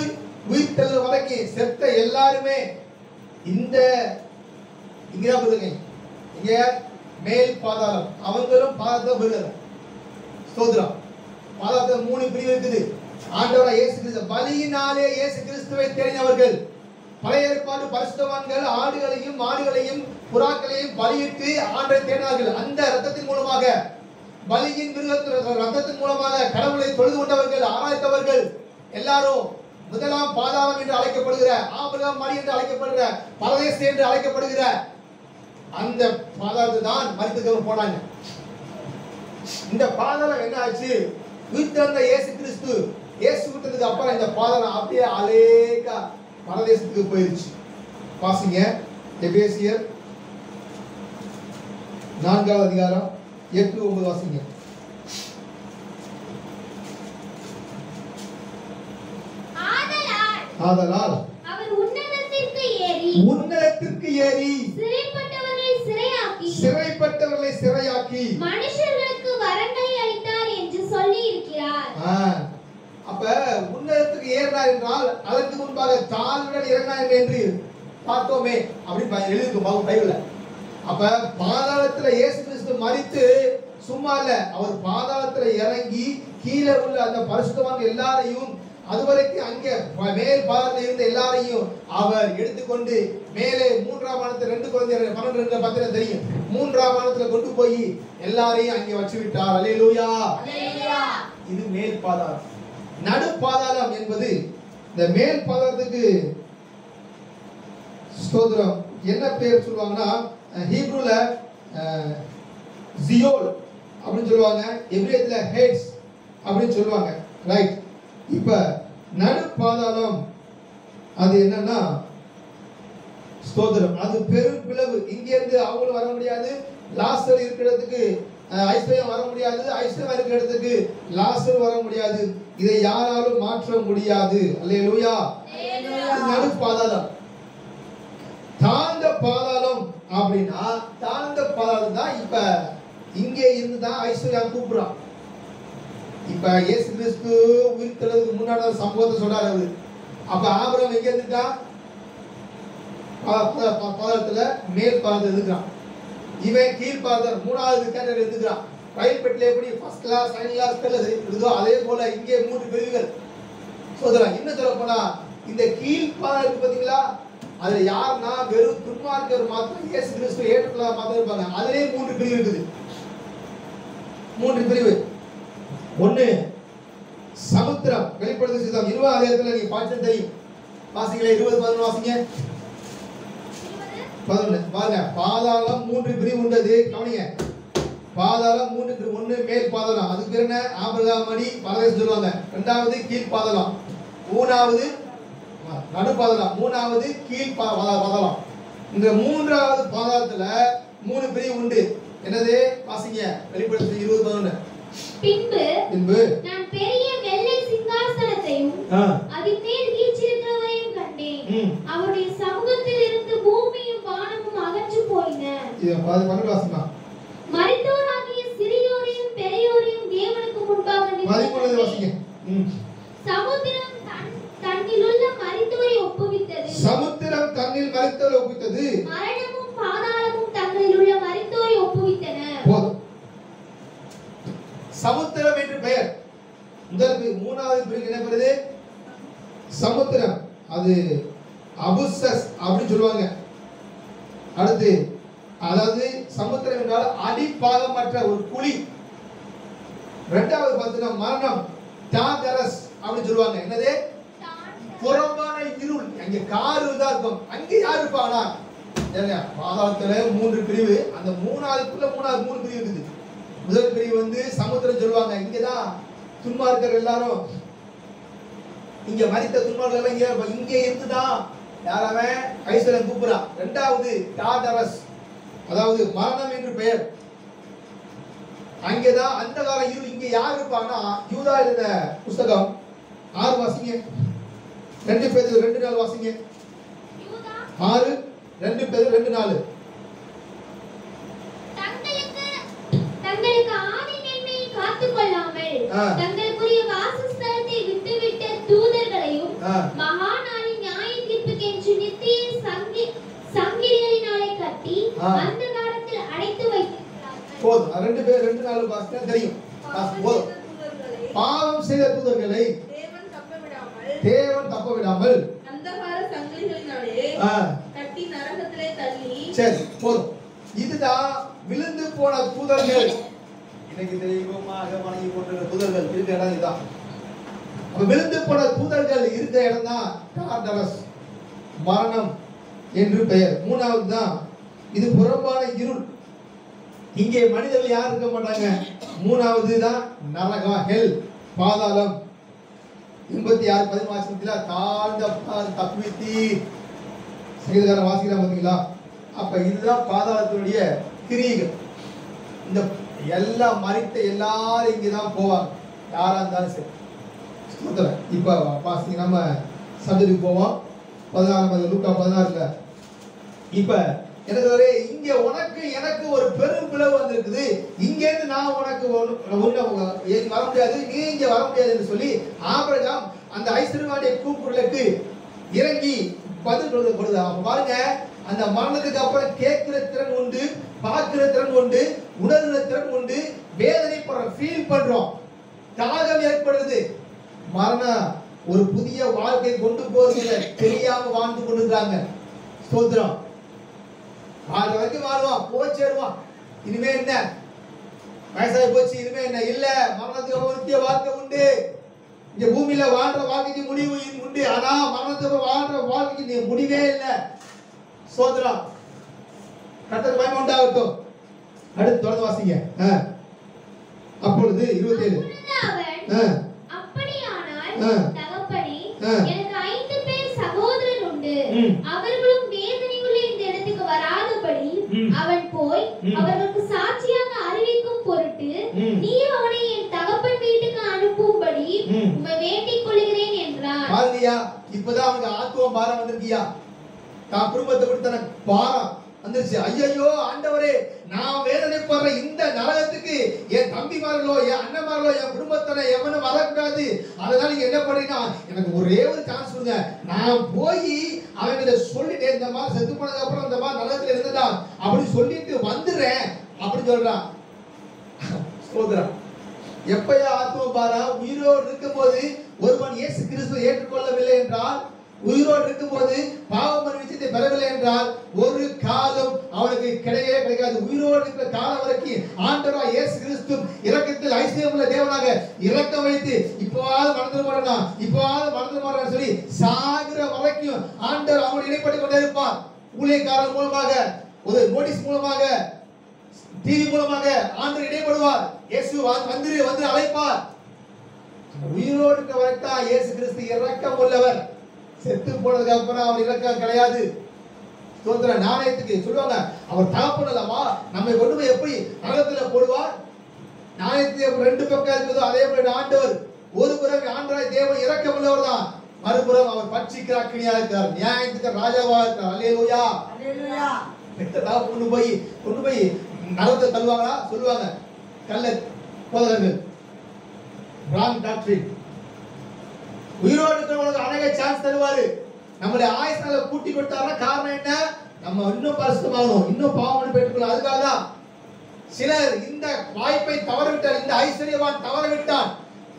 உயிர்த்தெழுதல் வரைக்கும் செத்த எல்லாருமே இந்த இங்க பாருங்க, இங்க மேல் பாதாளம், அவங்களும் பாதாளத்துல போயிடுறாங்க. ஸ்தோத்திரம். பாதாளத்துல 3 பிரிவு இருக்குது. ஆண்டவராய் இயேசு கிறிஸ்து பலியினாலே இயேசு கிறிஸ்துவை தேடினவர்கள். பழைய ஏற்பாடு பரிசுத்தவான்கள் ஆடுகளையும் மாடுகளையும் புறாக்களையும் பலியிட்டு ஆண்டவரை தேடினார்கள். அந்த இரத்தத்தின் மூலமாக, பலியின் இரத்தத்தின் மூலமாக கடவுளை தொழுது கொண்டவர்கள், ஆராய்ந்தவர்கள் எல்லாரும் முதலாம் பாதாளம் என்று அழைக்கப்படுகிற, ஆபிரகாம் மரி என்று அழைக்கப்படுகிற, பரதேசு என்று அழைக்கப்படுகிற அந்த பாதாளத்தை தான் மரித்தவர்கள் போனாங்க. இந்த பாதாளம் என்ன ஆச்சு? உயிர்த்தெழுந்த இயேசு கிறிஸ்து இயேசு விட்டதுக்கு அப்புறம் இந்த பாதாளம் அப்படியே அலேக்கா பரதேசத்துக்கு போயிருச்சு. வாசிங்க எபேசியர் 4வது அதிகாரம் 8-9 வாசிங்க. ஆதலால் அவர் உன்னதத்திற்கு ஏறி சிறைப்பட்டவர்களை சிறையாக்கி மனுஷர்களுக்கு வரங்களை அளித்தார் என்று சொல்லி இருக்கிறார். அப்ப உன்னதத்துக்கு ஏறினார் என்றால் அதற்கு முன்பாக தாழ்வுடன் இறங்கினார் என்று பார்த்தோமே அப்படின்னு எழுதிருக்கு பைபிள்ல. அப்ப பாதாளத்துல இயேசு கிறிஸ்து மரித்து சும்மா இல்ல, அவர் பாதாளத்துல இறங்கி கீழே உள்ள அந்த பரிசுத்தவான்கள் எல்லாரையும் அதுவரைக்கும் அங்கே மேல் பாதத்தில் இருந்த எல்லாரையும் அவர் எடுத்துக்கொண்டு மேலே 3ஆம் வானத்தில் 2 குழந்தைகள் 12:10 தெரியும், 3ஆம் வானத்துல கொண்டு போய் எல்லாரையும் அங்கே வச்சு விட்டார். அல்லேலூயா. இது மேல் பாதாளம். நடு பாதாளம் என்பது இந்த மேல் பாதாளத்துக்கு ஸ்தோத்திரம் என்ன பேர் சொல்லுவாங்கன்னா ஹீப்ரூல ஜியோல் அப்படின்னு சொல்லுவாங்க, எபிரேயத்துல ஹேட்ஸ் அப்படின்னு சொல்லுவாங்க. ரைட். இப்ப நடு பாதாளம் அது என்னன்னா ஸ்தோத்திரம் அது பெரும் பிளவு. இங்க இருந்து அவங்களும் வர முடியாது, லாசர் இருக்கிறதுக்கு ஐஸ்வர்யம் வர முடியாது, ஐஸ்வர்யம் இருக்கிற இடத்துக்கு லாசர் வர முடியாது. இதை யாராலும் மாற்ற முடியாது. அல்லேலூயா. நடு பாதாளம். தாழ்ந்த பாதாளம் அப்படின்னா தாழ்ந்த பாதாளம் தான் இப்ப இங்கே இருந்து தான் ஐஸ்வர்யா கூப்பிடுறான். இப்ப இயேசு கிறிஸ்து உயிர்த்தெழுதலுக்கு முன்னாடி சம்பவத்தை சொல்றாரு அவரு. அப்ப ஆபிரகாம் எங்க இருந்துட்டான்? பாதாளத்துல மேல் பாதாளத்துல இருக்கிறான். இவன் கீழ் பாதாளம் 3வது கேட்டகரி இருக்கிறான். ரயில் பெட்டில எப்படி ஃபர்ஸ்ட் கிளாஸ் செகண்ட் கிளாஸ் இருக்குதோ அதே போல இங்கே 3 பிரிவுகள். சோதரன் என்ன சொல்ல போனா இந்த கீழ் பாதாளம் இருக்கு பாத்தீங்களா, அதுல யாருன்னா வெறும் துன்மார்க்கர் மாத்திரம் இயேசு கிறிஸ்து ஏற்றுக்கொள்ள மாத்திரம் இருப்பாங்க. அதுலயே 3 பிரிவு இருக்குது. 3 பிரிவு. ஒண்ணு சமுத்திரம். வெளிப்படுத்தல் 20 அதிகாரத்துல நீங்க பாய்ச்சல் தெரியும். வாசிங்களே 20:11 வாசிங்க. 11 பாருங்க. பாதாளம் 3 பிரிவு உண்டது. கவனிங்க. பாதாளம் 3 பிரிவு. ஒண்ணு மேல் பாதாளம், அதுக்கு பேர் என்ன? ஆபிரகாம் மடி பரதேசம் சொல்லுவாங்க. 2வது கீழ் பாதாளம், 3வது நடு பாதாளம், 3வது கீழ் பாதாளம். இந்த 3வது பாதாளத்துல 3 பிரிவு உண்டு. என்னது? வாசிங்க வெளிப்படுத்தல் 20:11. பின்பு நான் பெரிய வெள்ளை சிங்காசனத்தையும் அதின் மேல் வீற்றிருக்கிறவரையும் கண்டேன். அவருடைய சமூகத்தில் இருந்து பூமியும் வானமும் அகன்று போயின. இது 12 வாசிமா. மரித்தோராகிய சிறியோரையும் பெரியோரையும் தேவனுக்கு முன்பாக நிறுத்தினார். சமுத்திரம் தன்னிலுள்ள மரித்தோரை ஒப்புவித்தது. சமுத்திரம் தன்னில் மரித்தோரை ஒப்புவித்தது. மரணமும் பாதாளமும் தங்களிலுள்ள மரித்தோரை ஒப்புவித்தன. சமுத்திரம் என்று பெயர். முதல் 3வது பிரிவு என்ன பெறுது? சமுத்திரம். அது அபுசஸ் அப்படி சொல்லுவாங்க. அடுத்து அதாவது சமுத்திரம் என்றால் அடிப்பாகமற்ற ஒரு குழி. 2வது பார்த்தீங்கன்னா மரணம், டாகரஸ் அப்படி சொல்லுவாங்க. என்னது? புறம்பான இருள். அங்க கார் தான் இருக்கும். அங்க யார் இருப்பானா? பாதாளத்துல 3 பிரிவு. அந்த 3வதுக்குள்ள 3 பிரிவு இருக்குது. முதல் பிரிவு வந்து சமுத்திரம் சொல்லுவாங்க. இங்கதான் துன்மார்க்கர் எல்லாரும், இங்க மரித்த துன்மார்க்கர் எல்லாம் இங்க இருந்துதான் யாராவே ஐஸ்வர்யம் கூப்பிடுறான். 2வது டாடரஸ், அதாவது மரணம் என்று பெயர். அங்கேதான் அந்த கால இருள். இங்க யார் இருப்பாங்கன்னா யூதா எழுதின புஸ்தகம் 6 வாசிங்க. 2 பேதுரு 2:4 வாசிங்க. 6 2 பேதுரு 2:4. தங்களுக்கு ஆதி நன்மையை காத்துக்கொள்ளாமல் தங்களுக்குரிய வாசஸ்தலத்தை விட்டுவிட்ட தூதர்களையும் மகா நாளின் நியாய தீர்ப்புக்கென்று நித்திய சங்கிலிகளினாலே கட்டி அந்த காலத்தில் அடைத்து வைத்திருக்கிறார்கள். போதும். 2 பேர் 2:4 வாசித்தா தெரியும். போதும். பாவம் செய்த தூதர்களை தேவன் தப்ப விடாமல் அந்தகார சங்கிலிகளினாலே கட்டி நரகத்திலே தள்ளி. சரி போதும். இதுதான் விழுந்து போன தூதர்கள். இன்னைக்கு தெய்வமாக வணங்கி கொண்டிருக்கிற தூதர்கள் இருக்கிற இடம் இதுதான். அப்ப விழுந்து போன தூதர்கள் இருக்கிற இடம் தான் டார்டரஸ், மரணம் என்று பெயர். 3வது தான் இது புறம்பான இருள். இங்கே மனிதர்கள் யாரும் இருக்க மாட்டாங்க. 3வது தான் நரகம், ஹெல். பாதாளம் 86:13 தாழ்ந்த தப்பித்தீ சங்கீதக்காரன் வாசிக்கிறா பார்த்தீங்களா? அப்ப இதுதான் பாதாளத்தினுடைய கிரியைகள். இந்த எல்லாம் மறித்த எல்லாரும் இங்கதான் போவாங்க, யாரா இருந்தாலும் சரி. இப்ப வாசிங்க, நம்ம சப்ஜெக்டுக்கு போவோம். 16 லூக்கா 16. இப்ப எனக்கு இங்க உனக்கு எனக்கு ஒரு பெரும் பிளவு வந்திருக்குது, இங்க இருந்து நான் உனக்கு வர முடியாது, நீ இங்க வர முடியாது என்று சொல்லி ஆபிரகாம் அந்த ஐஸ்வர்யவானுடைய கூக்குரலுக்கு இறங்கி பதில் கொடுக்குது. அப்ப பாருங்க, அந்த மரணத்துக்கு அப்புறம் கேட்கிற திறன் உண்டு, பார்க்கிற திறன் உண்டு, உணர்கிற திறன் உண்டு, வேதனைப்படுற ஃபீல் பண்றோம், தாகம் ஏற்படுது. மரணம் ஒரு புதிய வாழ்க்கை கொண்டு போறதுல தெரியாம வாழ்ந்து கொண்டிருக்காங்க. ஸ்தோத்திரம். வாழ்ற வரைக்கும் வாழ்வான், போய் சேருவான். இனிமே என்ன, வயசாகி போச்சு, இனிமே என்ன இல்ல, மரணத்துக்கு முக்கிய வாழ்க்கை உண்டு. இங்க பூமியில வாழ்ற வாழ்க்கைக்கு முடிவு உண்டு, ஆனா மரணத்துக்கு வாழ்ற வாழ்க்கைக்கு முடிவே இல்லை. ஸ்தோத்திரம். கர்த்தருக்கு மகிமை உண்டாகட்டும். அடுத்து தொடர்ந்து வாசிங்க. அப்பொழுது 27. தகப்பனே, எனக்கு 5 பேர் சகோதரர் உண்டு, அவர்களும் வேதனையுள்ள இந்த இடத்துக்கு வராதபடி அவன் போய் அவர்களுக்கு சாட்சியாக அறிவிக்கும் பொருட்டு நீர் அவனை என் தகப்பன் வீட்டுக்கு அனுப்பும்படி உம்மை வேண்டிக் கொள்கிறேன் என்றான். பாருங்கயா, இப்பதான் அவனுக்கு ஆத்துவ பாரம் வந்திருக்கியா, தான் குடும்பத்தை விட்டு தனக்கு பாரம் வந்துருச்சு. ஐயோ ஆண்டவரே, நான் வேதனைப்படுற இந்த நரகத்துக்கு என் தம்பிமார்களோ என் அண்ணன்மார்களோ என் குடும்பத்தின எவனும் வரக்கூடாது. அதனால நீங்க என்ன பண்ணீங்கன்னா, எனக்கு ஒரே ஒரு சான்ஸ் கொடுங்க, நான் போய் அவங்கிட்ட சொல்லிட்டேன், இந்த மாதிரி செத்து போனதுக்கு அப்புறம் இந்த மாதிரி நரகத்துல இருந்ததா அப்படி சொல்லிட்டு வந்துடுறேன் அப்படின்னு சொல்றான். ஸ்தோத்திரம். எப்பயா ஆத்ம பாரம்? உயிரோடு இருக்கும் போது ஒருவன் இயேசு கிறிஸ்துவை ஏற்றுக்கொள்ளவில்லை என்றால், உயிரோடு இருக்கும் போது பாவம் மன்னிச்சத்தை பெறவில்லை என்றால் ஒரு காலம் அவனுக்கு கிடையவே கிடைக்காது. உயிரோடு இருக்கிற காலம் வரைக்கும் ஆண்டவராக இயேசு கிறிஸ்து இரக்கத்தில் ஐஸ்வர்யமுள்ள தேவனாக இரக்கம் வைத்து இப்போவாது மறந்து போறா, இப்போவாது மறந்து போறான்னு சொல்லி சாகிற வரைக்கும் ஆண்டவர் அவனை இடைப்பட்டு கொண்டே இருப்பார். ஊழியக்காரர் மூலமாக, ஒரு நோட்டீஸ் மூலமாக, டிவி மூலமாக ஆண்டவர் இடைப்படுவார். இயேசு வந்து அழைப்பார். உயிரோடு இருக்க வரைக்கும் இயேசு கிறிஸ்து இரக்கம் உள்ளவர். செத்து போனதுக்கு அப்புறம் அவர் இரக்கம் கிடையாது. ஸ்தோத்திர. நாணயத்துக்கு சொல்லுவாங்க, அவர் தகப்பன் அல்லவா, நம்மை கொண்டு போய் எப்படி நரகத்துல போடுவார்? நாணயத்துக்கு 2 பக்கம் இருக்குதோ அதே போல ஆண்டவர் ஒரு புறம் ஆண்டவராய் தேவன் இரக்கம் உள்ளவர் தான், மறுபுறம் அவர் பட்சிக்கிற அக்கினியா இருக்கிறார், நியாயத்துக்கு ராஜாவா இருக்கிறார். அல்லேலூயா, அல்லேலூயா. பெத்ததா கொண்டு போய் நரகத்தை தள்ளுவாங்களா? சொல்லுவாங்க, கள்ள போதகர்கள், ராங் டாக்டரின். உயிரோடு இருக்கிறவங்களுக்கு அநேக சான்ஸ் தருவாரு. நம்மளுடைய ஆயுஷ்னால கூட்டி கொடுத்தாருன்னா காரணம் என்ன? நம்ம இன்னும் பரிசுத்தமாகணும், இன்னும் பாவம் பெற்றுக்கொள்ளணும். அதுக்காக தான் சிலர் இந்த வாய்ப்பை தவறவிட்டார். இந்த ஐஸ்வர்யவான் தவறவிட்டான்.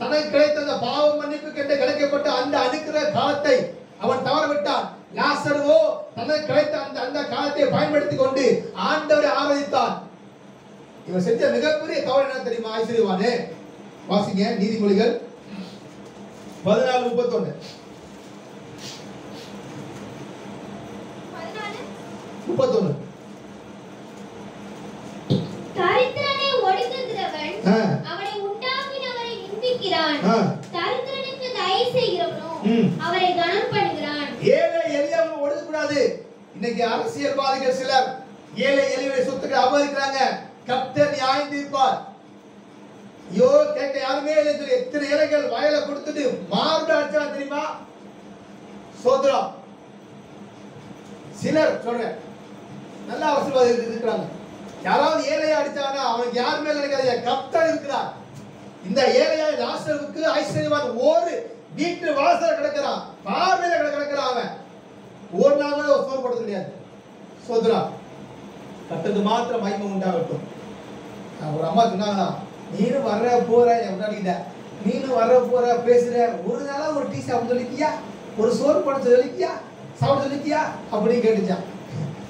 தனக்கு கிடைத்த அந்த பாவ மன்னிப்பு கண்டு கிடைக்கப்பட்ட அந்த அனுக்கிற காலத்தை அவன் தவறவிட்டான். லாசருவோ தனக்கு கிடைத்த அந்த காலத்தை பயன்படுத்தி கொண்டு ஆண்டவரை ஆராதித்தான். இவன் செஞ்ச மிகப்பெரிய தவறு என்ன தெரியுமா? ஐஸ்வர்யவானே, வாசிங்க நீதிமொழிகள் 14:31. 14:31. தரித்திரனை ஒடுக்குகிறவன் அவனை உண்டாக்கினவரை நிந்திக்கிறான். தரித்திரனுக்கு தயவு செய்கிறவனோ அவரை கனம் பண்ணுகிறான். ஏழை எளியவனை ஒடுக்க கூடாது. இன்னைக்கு அரசியல்வாதிகள் சிலர் ஏழை எளியவனை சொத்துக்களை அபகரிக்கிறாங்க. கர்த்தர் நியாயம் தீர்ப்பார். ஐயோ, கேட்க யாருமே இல்லை சொல்லி எத்தனை ஏழைகள் வயலை கொடுத்துட்டு மார்பு அடிச்சான் தெரியுமா? சோதரம். சிலர் சொல்றேன், நல்ல ஆசீர்வாதம் இருக்கிறாங்க. யாராவது ஏழையா அடிச்சானா அவனுக்கு யார் மேல நினைக்காத, கர்த்தர் இருக்கிறார். இந்த ஏழையாய் லாசருக்கு ஐஸ்வர்யவான் ஒரு வீட்டு வாசல் கிடக்கிறான், பார்வையில கிடக்கிறான். அவன் ஒரு நாள் கூட சோறு போட முடியாது. சோதரா, கர்த்தருக்கு மாத்திரம் மகிமை உண்டாகட்டும். ஒரு அம்மா சொன்னாங்களா, நீனும் வர்ற போற எவ்வளோ, நீனும் வர்ற போற பேசுற, ஒரு நாளா ஒரு டீ சாப்பிட சொல்லிக்கியா, ஒரு சோறு போட சொல்லிக்கியா, சாப்பிட சொல்லிக்கியா அப்படின்னு கேட்டுச்சான்.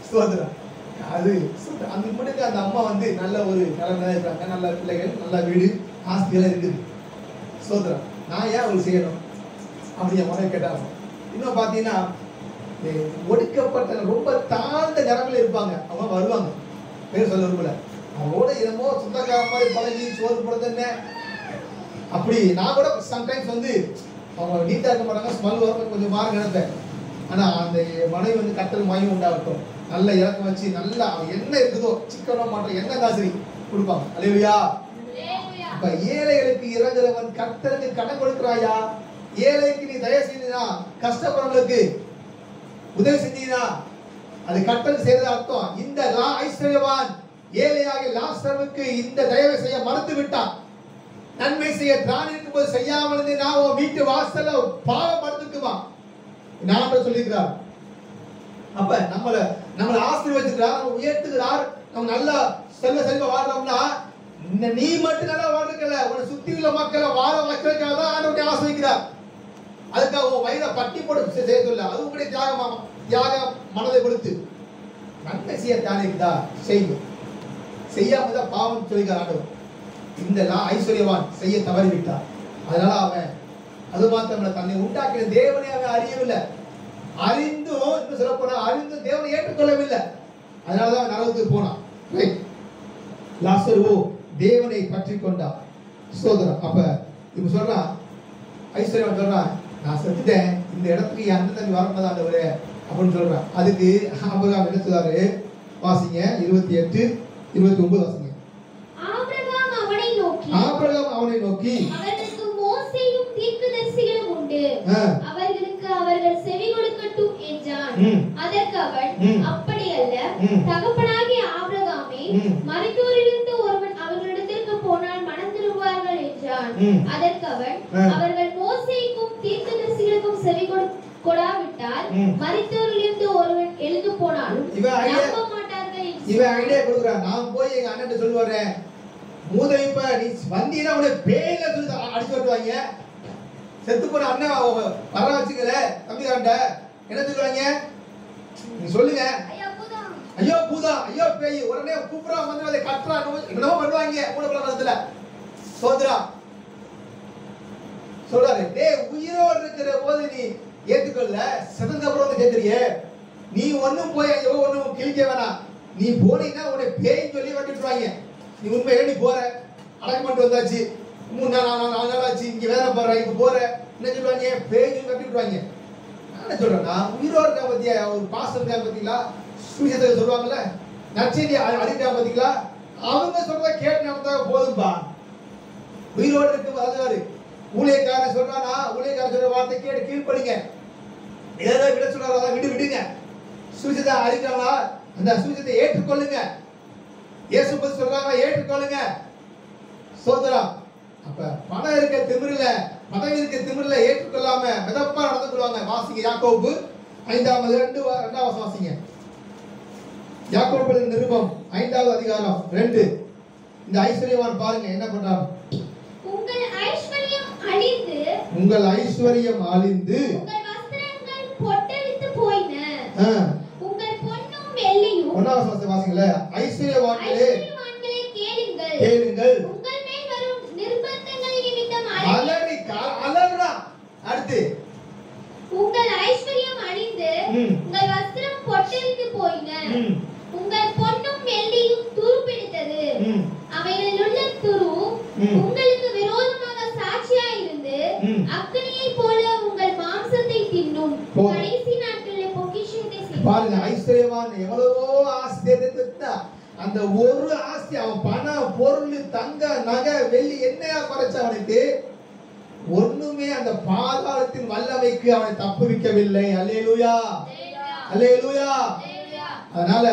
சோதரா, அது அந்த முன்னாடி அந்த அம்மா வந்து நல்ல ஒரு நிலைமையில இருக்காங்க, நல்ல பிள்ளைகள், நல்ல வீடு, ஆஸ்தியெல்லாம் இருக்குது. சோதரா, நான் ஏன் அவங்களுக்கு செய்யணும் அப்படின்னு முதல்ல கேட்டாங்க. இன்னும் பார்த்தீங்கன்னா ஒடுக்கப்பட்ட ரொம்ப தாழ்ந்த நிலமையில இருப்பாங்க, அவங்க வருவாங்க, பேர் சொல்ல விரும்பல, அவங்களோட என்னமோ சொந்தக்கார மாதிரி பழகி சோறு போடுறது என்ன, அப்படி நான் கூட சம்டைம்ஸ் வந்து அவங்க நீட்டா இருக்க மாட்டாங்க, ஸ்மெல் வரும், கொஞ்சம் மாற நினைப்பேன். ஆனா அந்த மனைவி வந்து கர்த்தருக்கு மகிமை உண்டாகட்டும், நல்ல இறக்கம் வச்சு நல்லா என்ன இருக்குதோ சிக்கனோ மாட்டோம் என்ன காசரி கொடுப்பாங்க. அல்லேலூயா. அப்ப ஏழைகளுக்கு இறங்குறவன் கர்த்தருக்கு கடன் கொடுக்கிறாயா? ஏழைக்கு நீ தயவு செய்தா, கஷ்டப்படுறவங்களுக்கு உதவி செஞ்சீனா அது கர்த்தருக்கு செய்யறது அர்த்தம். இந்த ஐஸ்வர்யவான் ஏழையாகிய லாசருவுக்கு இந்த தயவை செய்ய மறுத்து விட்டான். நன்மை செய்ய திராணி இருக்கும்போது செய்யாமல் இருந்து நான் உன் வீட்டு வாசல்ல பாவம் படுத்துக்குமா நான் சொல்லியிருக்கிறார். அப்ப நம்மளை ஆசீர்வதிக்கிறார், நம்ம உயர்த்துகிறார், நம்ம நல்லா செல்வ வாழ்றோம்னா நீ மட்டும் நல்லா வாழ்றதுல உன்னை சுத்தி உள்ள மக்களை வாழ வைக்கிறதுக்காக தான் ஆண்டவரை ஆசீர்வதிக்கிறார். அதுக்காக உன் வயிறை பட்டி போட்டு செய்ய சொல்ல, அது உங்களுடைய தியாக மனதை கொடுத்து நன்மை செய்ய தானே செய்யும், செய்யாம தான் பாவம் சொல்லிக்கிறார் ஆண்டவர். இந்த ஐஸ்வர்யவான் செய்ய தவறிவிட்டார். அதனால அவன் அது மாத்திரமல்ல, தன்னை உண்டாக்கின தேவனை அவன் அறியவில்லை. அறிந்தும் இன்னும் சொல்ல போனா அறிந்தும் தேவனை ஏற்றுக்கொள்ளவில்லை. அதனாலதான் நரகத்துக்கு போனான். லாசரு தேவனை பற்றி கொண்டான். சோதரன் அப்ப இப்ப சொல்றான், ஐஸ்வர்யவான் சொல்றான், நான் செத்துட்டேன், இந்த இடத்துக்கு என் அண்ணன் தம்பி வரக்கூடாது ஆண்டவரே அப்படின்னு சொல்றான். அதுக்கு ஆபிரகாம் என்ன சொல்றாரு? வாசிங்க 28-29 வாசிங்க. ஆபிரகாம் அவனை நோக்கி, அவர்களுக்கு மோசேயும் தீர்க்கதரிசிகளும் உண்டு, அவர்களுக்கு அவர்கள் செவி கொடுக்கட்டும் என்றான். அதற்கு அவன், அப்படி அல்ல தகப்பனாகிய ஆபிரகாமே, மரித்தோரிலிருந்து ஒருவன் அவர்களிடத்திற்கு போனால் மனம் திரும்புவார்கள் என்றான். அதற்கு அவன், அவர்கள் மோசேக்கும் தீர்க்கதரிசிகளுக்கும் செவி கொடாவிட்டால் மரித்தோரிலிருந்து ஒருவன் எழுந்து போனாலும் நம்ப மாட்டார்கள். இவன் ஐடியா கொடுக்குறான், நான் போய் எங்க அண்ணன் சொல்லுவாரேன், மூதவிப்ப நீ வந்தீனா உன்னை பேய்ல சொல்லி அடிச்சு விட்டுவாங்க. செத்து போன அண்ணன் வர வச்சுக்கல தம்பிகாண்ட என்ன சொல்லுவாங்க? நீ சொல்லுங்க, ஐயோ பூதா, ஐயோ பேய், உடனே கூப்பிடா வந்து அதை கட்டுறா என்னமோ பண்ணுவாங்க மூணு பழக்கத்துல. சோதரா சொல்றாரு, டேய் உயிரோடு இருக்கிற போது நீ ஏத்துக்கொள்ள, செத்ததுக்கு அப்புறம் வந்து கேட்கறியே, நீ ஒன்னும் போய் ஐயோ ஒன்னும் கிழிக்க வேணாம், நீ போனீங்கன்னா உன்னை பேய் சொல்லி வந்துட்டுருவாங்க. நீ உண்மையில நீ போற அடக்கம் பண்ணிட்டு வந்தாச்சு, 3-4 நாள் ஆச்சு, இங்க வேலை போற, இங்க போற என்ன சொல்லுவாங்க? பேய் கட்டிட்டுருவாங்க. நான் என்ன சொல்றேன்னா, உயிரோடு இருக்கா பத்தியா ஒரு பாஸ்டர் இருக்கா பார்த்தீங்களா, சுவிசேஷத்தை சொல்லுவாங்கல்ல, நற்செய்தி அடிக்கிறா பார்த்தீங்களா, அவங்க சொல்றத கேட்டு நடந்தா போதும்பா. உயிரோடு இருக்கு அதாவது ஊழியக்காரன் சொல்றானா, ஊழியக்காரன் சொல்ற வார்த்தை கேட்டு கீழ்படுங்க. ஏதோ விட சொல்றாரா விடுங்க. சுவிசேஷத்தை அடிக்கிறாங்களா, அந்த சுவிசேஷத்தை ஏற்றுக்கொள்ளுங்க. இயேசு பத்தி சொல்றாங்க, ஏற்றுக்கொள்ளுங்க. சோதரா அப்ப பணம் இருக்க திமிரில, பதவி இருக்க திமிரில ஏற்றுக்கொள்ளாம மிதப்பா நடந்து கொள்வாங்க. வாசிங்க யாக்கோபு 5:2 வாசிங்க. யாக்கோபு நிருபம் 5வது அதிகாரம் 2. இந்த ஐஸ்வர்யவான் பாருங்க என்ன பண்றான். உங்கள் ஐஸ்வர்யம் அழிந்து, உங்கள் வஸ்திரங்கள் பொட்டரித்து போயின, உங்கள் பொன்னும் வெள்ளியும். 1வது வாசிங்களே, ஐஸ்வர்யவான்களே கேளுங்கள், உங்கள் மேல் வரும் நிர்பந்தங்களின் நிமித்தம் அலறா. அடுத்து, உங்கள் ஐஸ்வர்யம் அழிந்து, உங்கள் வஸ்திரம் பொட்டரித்து போயின, உங்கள் பொன்னும் வெள்ளியும் துருப்பிடித்தது, அவைகளில் உள்ள துரு உங்களுக்கு விரோதமாக சாட்சியாய் இருந்து அக்கினியை போல உங்கள் மாம்சத்தை தின்னும். கடைசி நாட்களில் பொக்கிஷத்தை பாருங்க, ஐஸ்வர்யவான் எவ்வளவோ ஆஸ்தி பெற்றா, அந்த ஒரு ஆஸ்தி அவன் பணம் பொருள் தங்க நகை வெள்ளி என்னையா குறைச்ச அவனுக்கு ஒண்ணுமே அந்த பாதாளத்தின் வல்லமைக்கு அவனை தப்புவிக்கவில்லை. அல்லேலூயா, அல்லேலூயா. அதனால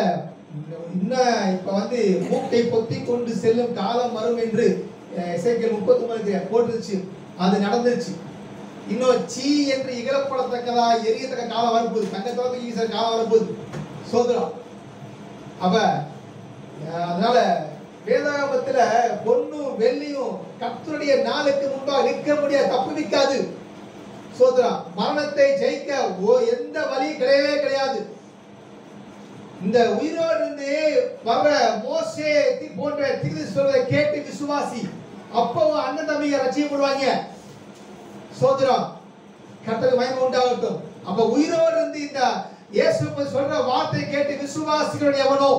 இன்னும் இப்ப வந்து மூக்கை பொத்தி கொண்டு செல்லும் காலம் வரும் என்று எசேக்கியேல் 39 போட்டுருச்சு. அது நடந்துருச்சு. இன்னும் சீ என்று இகழப்படத்தக்கதா எரியத்தக்க காலம் வரப்போகுது. தங்கத்தோட ஈச காலம் வரப்போகுது. சோதரா அப்ப அதனால வேதாகமத்துல பொன்னும் வெள்ளியும் கர்த்தருடைய நாளுக்கு முன்பாக நிற்க முடியாது, தப்பு நிற்காது. சோதரா மரணத்தை ஜெயிக்க எந்த வழி கிடையவே கிடையாது. இந்த உயிரோடு இருந்து வர்ற மோசே போன்ற தீர்க்கதரிசி சொல்றதை கேட்டு விசுவாசி, அப்போ அண்ணன் தம்பிங்க ரட்சிக்கப்படுவாங்க. சோதரா கர்த்தருக்கு மகிமை உண்டாகட்டும். அப்ப உயிரோடு இருந்து இந்த இயேசு சொல்ற வார்த்தை கேட்டு விசுவாசிகள் எவனோ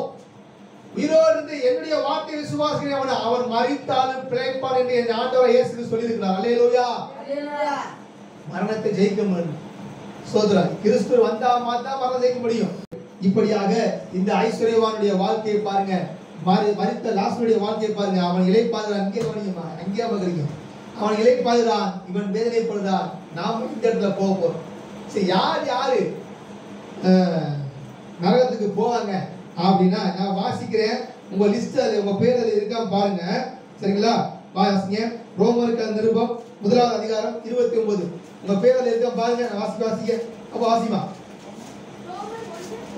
உயிரோடு இருந்து என்னுடைய வார்த்தையை விசுவாசிக்கிறவன் அவன் மரித்தாலும் பிழைப்பான் என்று என் ஆண்டவர் இயேசு சொல்லியிருக்கிறார். அல்லேலூயா. மரணத்தை ஜெயிக்க முடியும். சோதரா கிறிஸ்து வந்தா மாத்தா மரணத்தை ஜெயிக்க முடியும். இப்படியாக இந்த ஐஸ்வர்யவானுடைய வாழ்க்கையை பாருங்க, மரித்த லாசருடைய வாழ்க்கையை பாருங்க. அவன் இளைப்பாறுகிறான். அங்கே கவனியுமா, அங்கேயா பார்க்குறீங்க? அவன் இளைப்பாறுகிறான், இவன் வேதனைப்படுகிறான். நாம் இந்த இடத்துல போக போறோம். சரி, யாரு நரகத்துக்கு போவாங்க அப்படின்னா நான் வாசிக்கிறேன். உங்க லிஸ்ட் அது உங்க பேர் அது இருக்கா பாருங்க. சரிங்களா? வாசிங்க. ரோமருக்கு நிருபம் 1ஆம் அதிகாரம் 29. உங்க பேர் அது இருக்கா பாருங்க. வாசிக்க. அப்ப வாசிமா.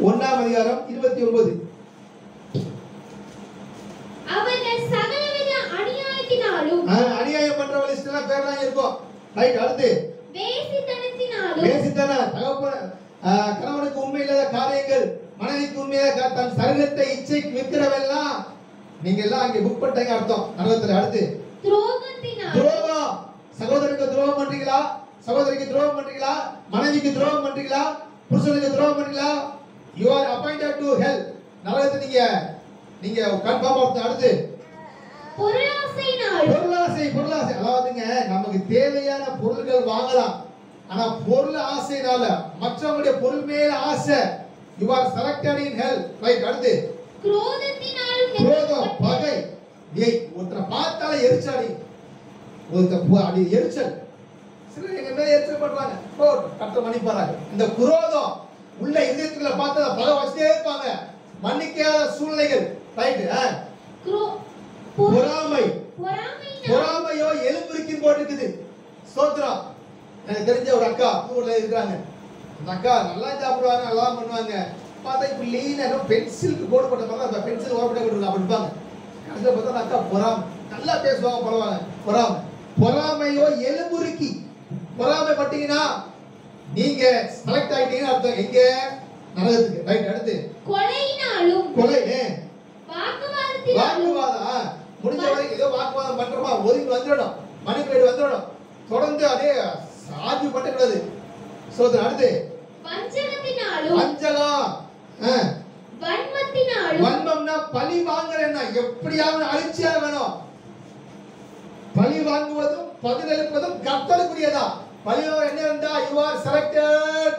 1ஆம் அதிகாரம் 29. அவர்கள் சகலவித அநியாயத்தினாலும் அநியாயம் பண்றவங்க லிஸ்ட் எல்லாம் பேர்லாம் இருக்கும். ரைட். அடுத்து வேசித்தனம், கணவனுக்கு உண்மை இல்லாத காரியங்கள், மனைவிக்கு உண்மையாக தன் சரீரத்தை இச்சைக்கு விற்கிறவெல்லாம் நீங்க எல்லாம் அங்கே புக் பண்ணிட்டீங்க அர்த்தம் நரகத்துல. அடுத்து துரோகம், சகோதரனுக்கு துரோகம் பண்றீங்களா? சகோதரிக்கு துரோகம் பண்றீங்களா? மனைவிக்கு துரோகம் பண்றீங்களா? புருஷனுக்கு துரோகம் பண்றீங்களா? you are appointed to hell. நரகத்தை நீங்க கன்ஃபார்ம் ஆகும். அடுத்து பொருளாசை. அதாவதுங்க நமக்கு தேவையான பொருட்கள் வாங்கலாம், ஆனா பொருள் ஆசைனால மற்றவங்களுடைய பொருள் மேல ஆசை, you are selected in hell. Right. அடுத்து குரோதம், பகை. ஒருத்தரை பார்த்தாலே எரிச்சல், எரிச்சல். சிலர் எங்க மேல எரிச்சல் பண்றாங்க, கட்ட மணி போறாங்க. இந்த குரோதம் உள்ள இதயத்துக்குள்ள பார்த்தா பகை வச்சுட்டே இருப்பாங்க. மன்னிக்காத சூழ்நிலைகள். ரைட். பொறாமையோ எலும்புருக்கின் போட்டுருக்குது. சோத்ரம். எனக்கு தெரிஞ்ச ஒரு அக்கா ஊர்ல இருக்காங்க. அந்த அக்கா நல்லா சாப்பிடுவாங்க, நல்லா பண்ணுவாங்க. பார்த்தா இப்ப லீனா பென்சிலுக்கு போட்டு போட்ட மாதிரி அந்த பென்சில் ஓரப்பட்ட போட்டு அப்படி இருப்பாங்க. கடைசியில் பார்த்தா அந்த அக்கா நல்லா பேசுவாங்க, பரவாங்க. பொறாமையோ எலும்புருக்கி. பொறாமை பட்டீங்கன்னா நீங்க செலக்ட் ஆயிட்டீங்கன்னு அர்த்தம். எங்க? நரகத்துக்கு. ரைட். அடுத்து கொலை, வாக்குவாதம். முடிஞ்ச வரைக்கும் ஏதோ வாக்குவாதம் பண்றோமா ஒதுங்கி வந்துடணும், மணிப்பேடு வந்துடணும். தொடர்ந்து அதே சாதி பட்டக்கூடாது. சோதனை. அடுத்து வன்மம்னா பழி வாங்குறேன்னா எப்படியாவது அழிச்சியா வேணும். பழி வாங்குவதும் பதிலளிப்பதும் கர்த்தருக்குரியதா. பழிவர் என்ன இருந்தா you are selected,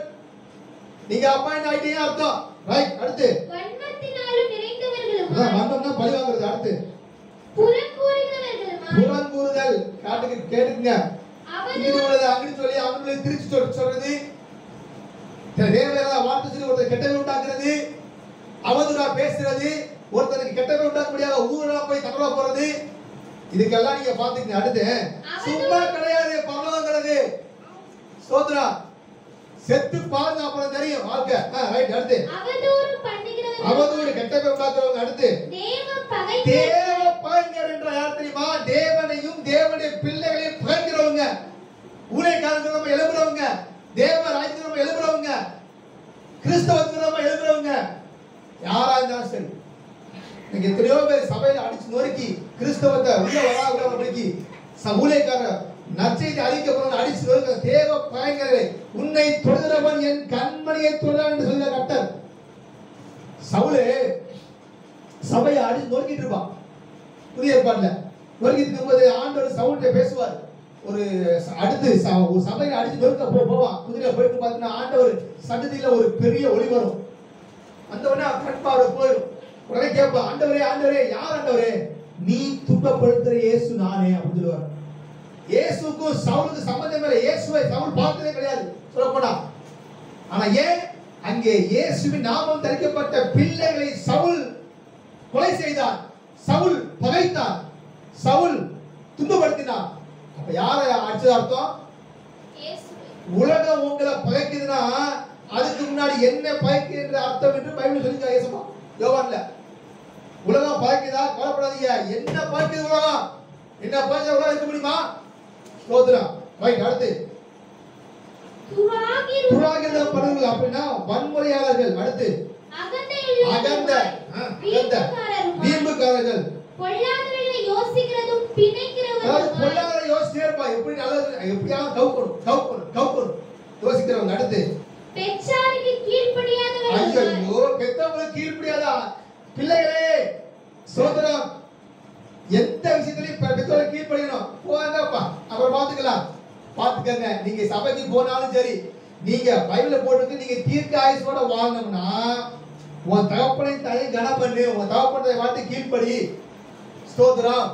நீங்க அப்பாயிண்ட் ஆயிட்டீங்க அர்த்தம். ரைட். அடுத்து வன்மம்னா பழி வாங்குறது. அடுத்து புறங்கூறுதல். கேட்டுங்க. அங்கடி சொல்லி அவங்களை திருச்சி சொல்றது, தேவையான வார்த்தை சொல்லி ஒருத்தர் கெட்டவை உண்டாக்குறது, அவதூறா பேசுறது, ஒருத்தருக்கு கெட்டவை உண்டாக்க முடியாத ஊரா போய் தகவலா போறது, இதுக்கெல்லாம் நீங்க பாத்துக்கங்க. அடுத்து சும்மா கிடையாது, பரலோகம் கிடையாது. சோத்ரா செத்து பாருங்க, அப்புறம் தெரியும் வாழ்க்கை. ரைட். அடுத்து அவதூறு கெட்டவை உண்டாக்குறவங்க. அடுத்து தேவ பகைஞர் என்ற யார் தெரியுமா? தேவனையும் தேவனுடைய பிள்ளைகளையும் பகைக்கிறவங்க, ஊழியக்காரங்க நம்ம எழுப்புறவங்க, தேவ ராஜ்யத்துக்கு நம்ம எழுப்புறவங்க, கிறிஸ்தவத்துக்கு நம்ம எழுப்புறவங்க, யாரா இருந்தாலும் சரி. நீங்க எத்தனையோ பேர் சபையில அடிச்சு நொறுக்கி கிறிஸ்தவத்தை உள்ள வராதவர்களுக்கு ஊழியக்காரர் நற்செய்தி அளிக்கப்படும் அடிச்சு நொறுக்க தேவ பகைஞரே, உன்னை தொடுகிறவன் என் கண்மணியை தொடுறான் என்று சொல்ல கர்த்தர். சவுலே சபையை அடிச்சு நொறுக்கிட்டு இருப்பான். புதிய ஏற்பாட்டுல நொறுக்கிட்டு இருக்கும்போது ஆண்டவர் சவுல்கிட்ட பேசுவார். ஒரு அடுத்து ஒரு சபையை அடிச்சு நொறுக்க போவான். குதிரை போயிட்டு பார்த்தீங்கன்னா ஆண்டவர் சன்னதியில ஒரு பெரிய ஒளி வரும். அந்த உடனே கண்பாவோட போயிடும். உடனே கேட்பா, ஆண்டவரே யார் ஆண்டவரே? நீ துன்பப்படுத்துற இயேசு நானே அப்படின்னு சொல்லுவார். இயேசுக்கும் சவுலுக்கு சம்பந்தம் இல்லை. இயேசுவை சவுல் பார்த்ததே கிடையாது சொல்லப்போனா. ஆனா ஏன் அங்கே இயேசுவின் நாமம் தரிக்கப்பட்ட பிள்ளைகளை சவுல் கொலை செய்தான், சவுல் பகைத்தான், சவுல் துன்பப்படுத்தினான். அப்ப யாரை அடிச்சது அர்த்தம்? உலகம் உங்களை பகைக்குதுன்னா அதுக்கு முன்னாடி என்ன பகைக்குன்ற அர்த்தம் என்று பைபிள் சொல்லிருக்கா இயேசுமா யோவான்ல. உலகம் பகைக்குதா? கவலைப்படாதீங்க. என்ன பகைக்குது உலகம்? என்ன பகைச்ச உலகம் இருக்க முடியுமா? ஸ்தோத்திரம். ரைட். அடுத்து துராகிருதம் பண்ணுங்கள் அப்படின்னா வன்முறையாளர்கள். அடுத்து வீம்புக்காரர்கள், பொல்லாதவர்களை யோசிக்கிறதும் பிணைக்கிறவர்கள். பொல்லாதவரை யோசிச்சே இருப்பா, எப்படி நல்லது எப்படியாவது கவுக்கணும் யோசிக்கிறவங்க. அடுத்து பெற்றாருக்கு கீழ்ப்படியாதவர்கள். ஐயோ, பெற்றவங்களுக்கு கீழ்ப்படியாதா? பிள்ளைகளே எந்த விஷயத்திலையும் பெற்றோரை கீழ்ப்படியணும். போங்கப்பா அப்புறம் பார்த்துக்கலாம். பார்த்துக்கங்க. நீங்க சபைக்கு போனாலும் சரி, நீங்க பைபிள போட்டுட்டு நீங்க தீர்க்க ஆயுசோட வாழணும்னா உன் தகப்பனை தாயை கனம் பண்ணு, உன் தகப்பனை வார்த்தை கீழ்ப்படி. ஸ்தோத்திரம்.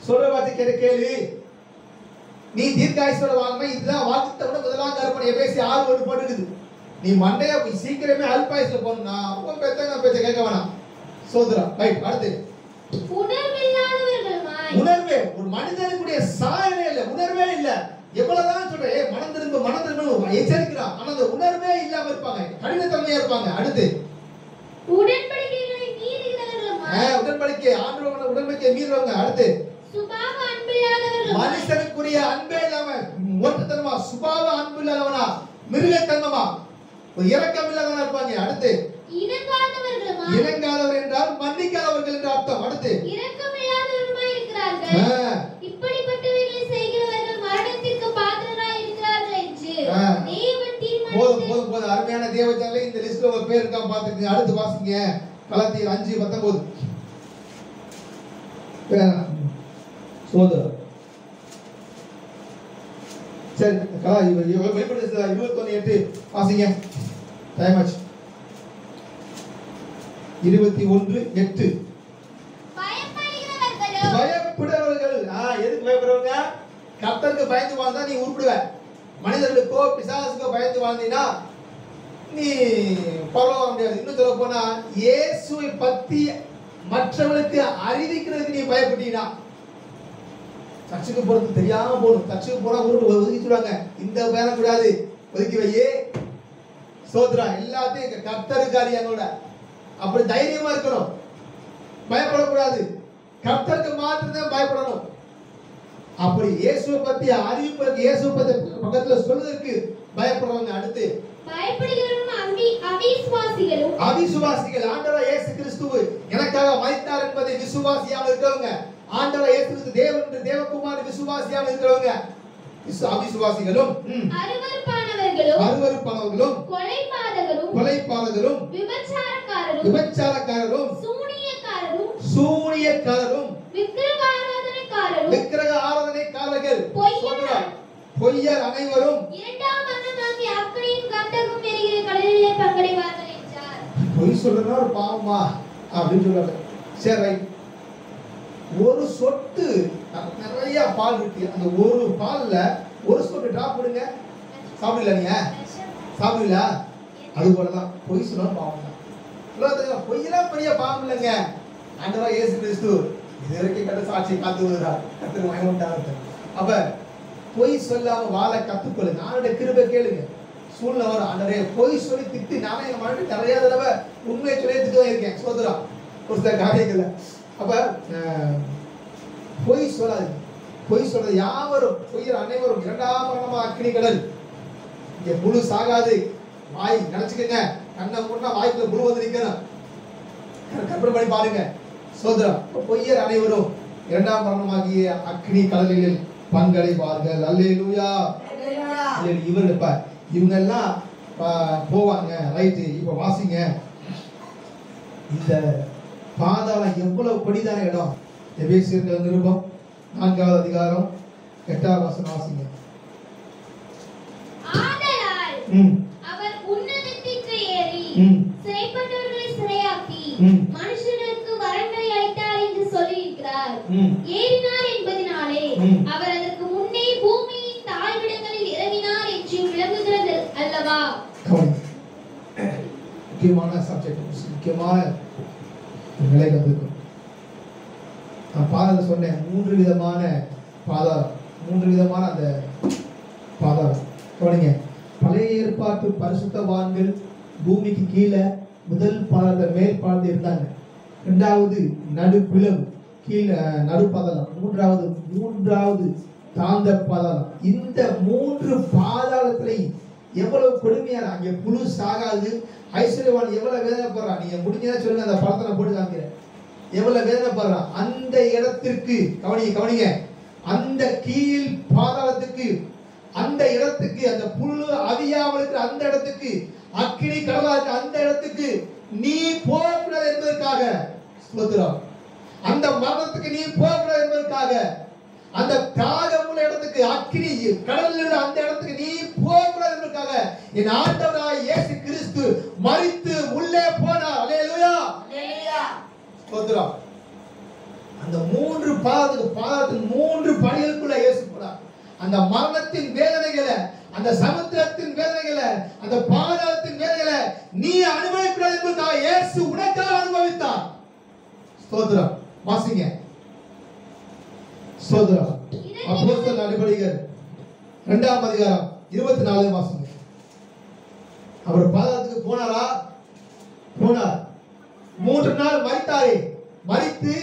சொல்ற வார்த்தை கேளு. நீ தீர்க்க ஆயுசோட வாழணும். இதுதான் வாக்குத்த விட முதலாம் கற்பனை. எபேசி 6:1 போட்டுக்குது. நீ மண்டையா சீக்கிரமே அல்பாயுஸ்ல போகணும்னா உன் பெத்தங்க பேச்ச கேட்க வேணாம். ஸ்தோத்திரம். ரைட். அடுத்து உணர்வே. ஒரு மனிதனுடைய சாயலே இல்ல, உணர்வே இல்ல. எவ்வளவுதான் சொல்றேன் மனம் திரும்ப எச்சரிக்கிறான். ஆனா அந்த உணர்வே இல்லாம இருப்பாங்க, கடினத்தன்மையா இருப்பாங்க. அடுத்து உடன்படிக்கைகளை மீறுகிறவர்களுமாய். உடன்படிக்கை ஆண்டவரோட உடன்படிக்கை மீறுறவங்க. அடுத்து சுபாவ அன்பில்லாதவர்கள். மனுஷனுக்குரிய அன்பே இல்லாம ஒட்டுத்தனமா சுபாவ அன்பு இல்லாதவனா, மிருகத்தனமா, ஒரு இரக்கம் இல்லாதவனா இருப்பாங்க. அடுத்து இணங்காதவர்களுமாய். இணங்காதவர் என்றால் மன்னிக்காதவர்கள் என்று அர்த்தம். அடுத்து இரக்கமில்லாதவர்களுமாய் இருக்கிறார்கள். இப்படிப்பட்டவர்களை செய்கிறவர்கள் மரணத்திற்கு பாத்திரராய் இருக்கிறார்கள் என்று தேவன் தீர்மானித்தார். போதும். அருமையான தேவஜனங்களே, இந்த லிஸ்ட்ல ஒரு பேர் இருக்கா பாத்துக்கங்க. அடுத்து வாசிங்க. கலாத்தியர் 5:19. சோதர். சரி, வெளிப்படுத்தல் 21:8 வாசிங்க. டைம் ஆச்சு. 21:8. பயப்படுறவர்கள். எதுக்கு பயப்படுறவங்க? கர்த்தருக்கு பயந்து வாழ்ந்தா நீ உருப்படுவ. மனிதர்களுக்கோ பிசாசுக்கோ பயந்து வாழ்ந்தீனா நீ பரவாயில்ல முடியாது. இன்னும் சொல்ல போனா இயேசுவை பத்தி மற்றவர்களுக்கு அறிவிக்கிறதுக்கு நீ பயப்பட்டீனா, சர்ச்சுக்கு போறது தெரியாம போகணும். சர்ச்சுக்கு போனா ஒதுக்கி சொல்லுவாங்க, இந்த பேர கூடாது, ஒதுக்கி வையே. சோத்ரா எல்லாத்தையும் கர்த்தருக்கு அறியாங்களோட அப்படி தைரியமா இருக்கணும். பயப்படக்கூடாது. கர்த்தருக்கு மாத்திரம் பயப்படணும். அப்படி இயேசுவை பத்தி அறிவிப்பதற்கு, இயேசுவை பத்தி பக்கத்துல சொல்வதற்கு பயப்படுறவங்க. அடுத்து அவிசுவாசிகள். ஆண்டவர் இயேசு கிறிஸ்து எனக்காக மரித்தார் என்பதை விசுவாசியாமல் இருக்கிறவங்க, ஆண்டவர் இயேசு கிறிஸ்து தேவன் தேவகுமார் விசுவாசியாமல் இருக்கிறவங்க அவிசுவாசிகளும், அருவருப்பானவர்களும், கொலைபாதகரும், விபச்சாரக்காரரும், சூனியக்காரரும், விக்கிரக ஆராதனைக்காரர்கள், பொய்யர் அனைவரும் பொய் சொல்றதா ஒரு பாவமா அப்படின்னு சொல்றாங்க. சரி, ரைட். ஒரு சொட்டு நிறைய பால் இருக்கு, அந்த ஒரு பால்ல ஒரு சொட்டு டிராப் பண்ணுங்க, சாப்பிடல நீங்க சாப்பிடல. அது போலதான் பொய் சொல்ல பாவம் தான். பொய்யெல்லாம் பெரிய பாவம் இல்லைங்க. ஆண்டவராகிய இயேசு கிறிஸ்து இது வரைக்கும் கட்ட சாட்சி காத்து வருகிறார். கத்துக்கு மயமுண்டாங்க. அப்ப பொய் சொல்லாம வாழ கத்துக்கொள்ளுங்க. ஆண்டவருடைய கிருபை கேளுங்க. சூழ்நிலை வரும். ஆண்டவரே பொய் சொல்லி திட்டு நானே எங்க மனைவி நிறைய தடவை உண்மையை சொல்லி திட்டு இருக்கேன். சோதரா ஒரு சில காரியங்கள்ல. அப்ப பொய் சொல்லாது. பொய் சொல்றது யாவரும் பொய்யர் அனைவரும் இரண்டாம் மரணமா அக்கினி கடல். இங்க முழு சாகாது. வாய் நினைச்சுக்கங்க. கண்ணை மூடனா வாய்க்குள்ள முழு வந்து நிக்கணும். கற்பனை பண்ணி பாருங்க. சோதரா பொய்யர் அனைவரும் இரண்டாம் மரணமாகிய அக்னி கடலில் பங்களிப்பார்கள். அல்லேலூயா. இவங்க எல்லாம் போவாங்க. ரைட்டு. இப்ப வாசிங்க. இந்த பாதாளம் எவ்வளவு கொடிதான இடம். எபேசியர் நிருபம் 4வது அதிகாரம் 8வது வசனம் வாசிங்க. அவர் உன்னதத்திற்கு ஏறி சிறைப்பட்டவர்களை சிறையாக்கி மனுஷனுக்கு வரங்களை அளித்தார் என்று சொல்லியிருக்கிறார். ஏறினார் என்பதனாலே அவர் அதற்கு முன்னே பூமியின் தாழ்விடங்களில் இறங்கினார் என்று விளங்குகிறது அல்லவா? முக்கியமான சப்ஜெக்ட், முக்கியமான நிலை வந்திருக்கும். நான் பாதத்தை சொன்னேன். 3 விதமான பாதாளம், 3 விதமான அந்த பாதாளம். கவனிங்க. பழைய ஏற்பாட்டு பரிசுத்தவான்கள் பூமிக்கு கீழே முதல் பாதத்தை மேல் பாதத்தில் இருந்தாங்க. 2வது நடுப்பிளவு கீழே நடுப்பாதாளம். 3வது தாந்த பாதாளம். இந்த 3 பாதாளத்திலையும் எவ்வளவு கொடுமையான, அங்கே புழு சாகாது. ஐஸ்வர்யவான் எவ்வளவு வேதனைப்படுறான். நீங்க முடிஞ்சதா சொல்லுங்க, அந்த படத்தை போட்டு காமிக்கிறேன். எவ்வளவு வேதனைப்படுறான் அந்த இடத்திற்கு. கவனிங்க. அந்த கீழ் பாதாளத்துக்கு, அந்த இடத்துக்கு, அந்த புழு அவியாமல் இருக்கிற அந்த இடத்துக்கு, அக்கினி கடலா இருக்க அந்த இடத்துக்கு நீ போகக்கூடாது என்பதற்காக. ஸ்தோத்திரம். அந்த மரணத்துக்கு நீ போகக்கூடாது என்பதற்காக, அந்த தாகமுள்ள இடத்துக்கு, அக்கினி கடலில் அந்த இடத்துக்கு நீ போகக்கூடாது என்பதற்காக என் ஆண்டவராய் இயேசு கிறிஸ்து மரித்து உள்ளே போனார். அல்லேலூயா, அல்லேலூயா, ஸ்தோத்திரம். அந்த மூன்று பாதத்தின் மூன்று படிகளுக்குள்ள இயேசு போனார். அந்த மரணத்தின் வேதனைகளை, அந்த சமுத்திரத்தின் வேதனைகளை, அந்த பாதாளத்தின் வேதனைகளை நீ அனுபவிக்கூடாது என்பதற்காக இயேசு உனக்காக அனுபவித்தார். ஸ்தோத்திரம். வாசிங்க. ஸ்தோத்திரம். அப்போஸ்தலர் நடபடிகள் 2ஆம் அதிகாரம் 24 வாசிங்க. அவர் பாதாளத்துக்கு போனாரா? போனார். 3 நாள் மரித்தாரே. மரித்து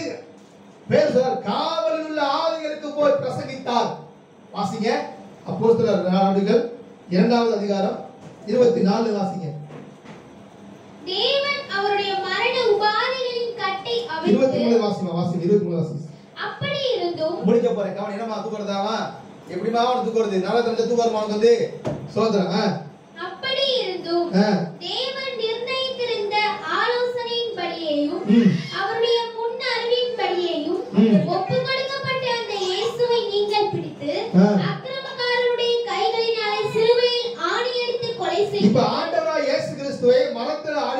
காவலில் உள்ள ஆவிகளுக்கு போய் பிரசங்கித்தார். வாசிங்க. அப்போஸ்தலர் நடபடிகள் 2ஆவது அதிகாரம் 24 வாசிங்க. தேவன் அவருடைய மரண உபாதைகளின் கட்டை அவிழ்த்து 23 வாசிங்க. வாசிங்க. 23 வாசிங்க. அப்படி இருந்தும் முடிக்க போறேன். கவனம். என்னமா தூக்குறதாவா? எப்படிமா அவன் தூக்குறது? நல்ல தந்த தூக்குறமா வந்து சோதரன். அப்படி இருந்தும் தேவன் நிர்ணயித்திருந்த ஆலோசனையின்படியேயும் அவருடைய முன் அறிவின்படியேயும் ஒப்புக்கொடுக்கப்பட்ட அந்த இயேசுவை நீங்கள் பிடித்து அக்கிரமக்காரருடைய கைகளினாலே சிலுவையில் ஆணியடித்து கொலை செய்து. இப்ப ஆண்டவராய் இயேசு கிறிஸ்துவை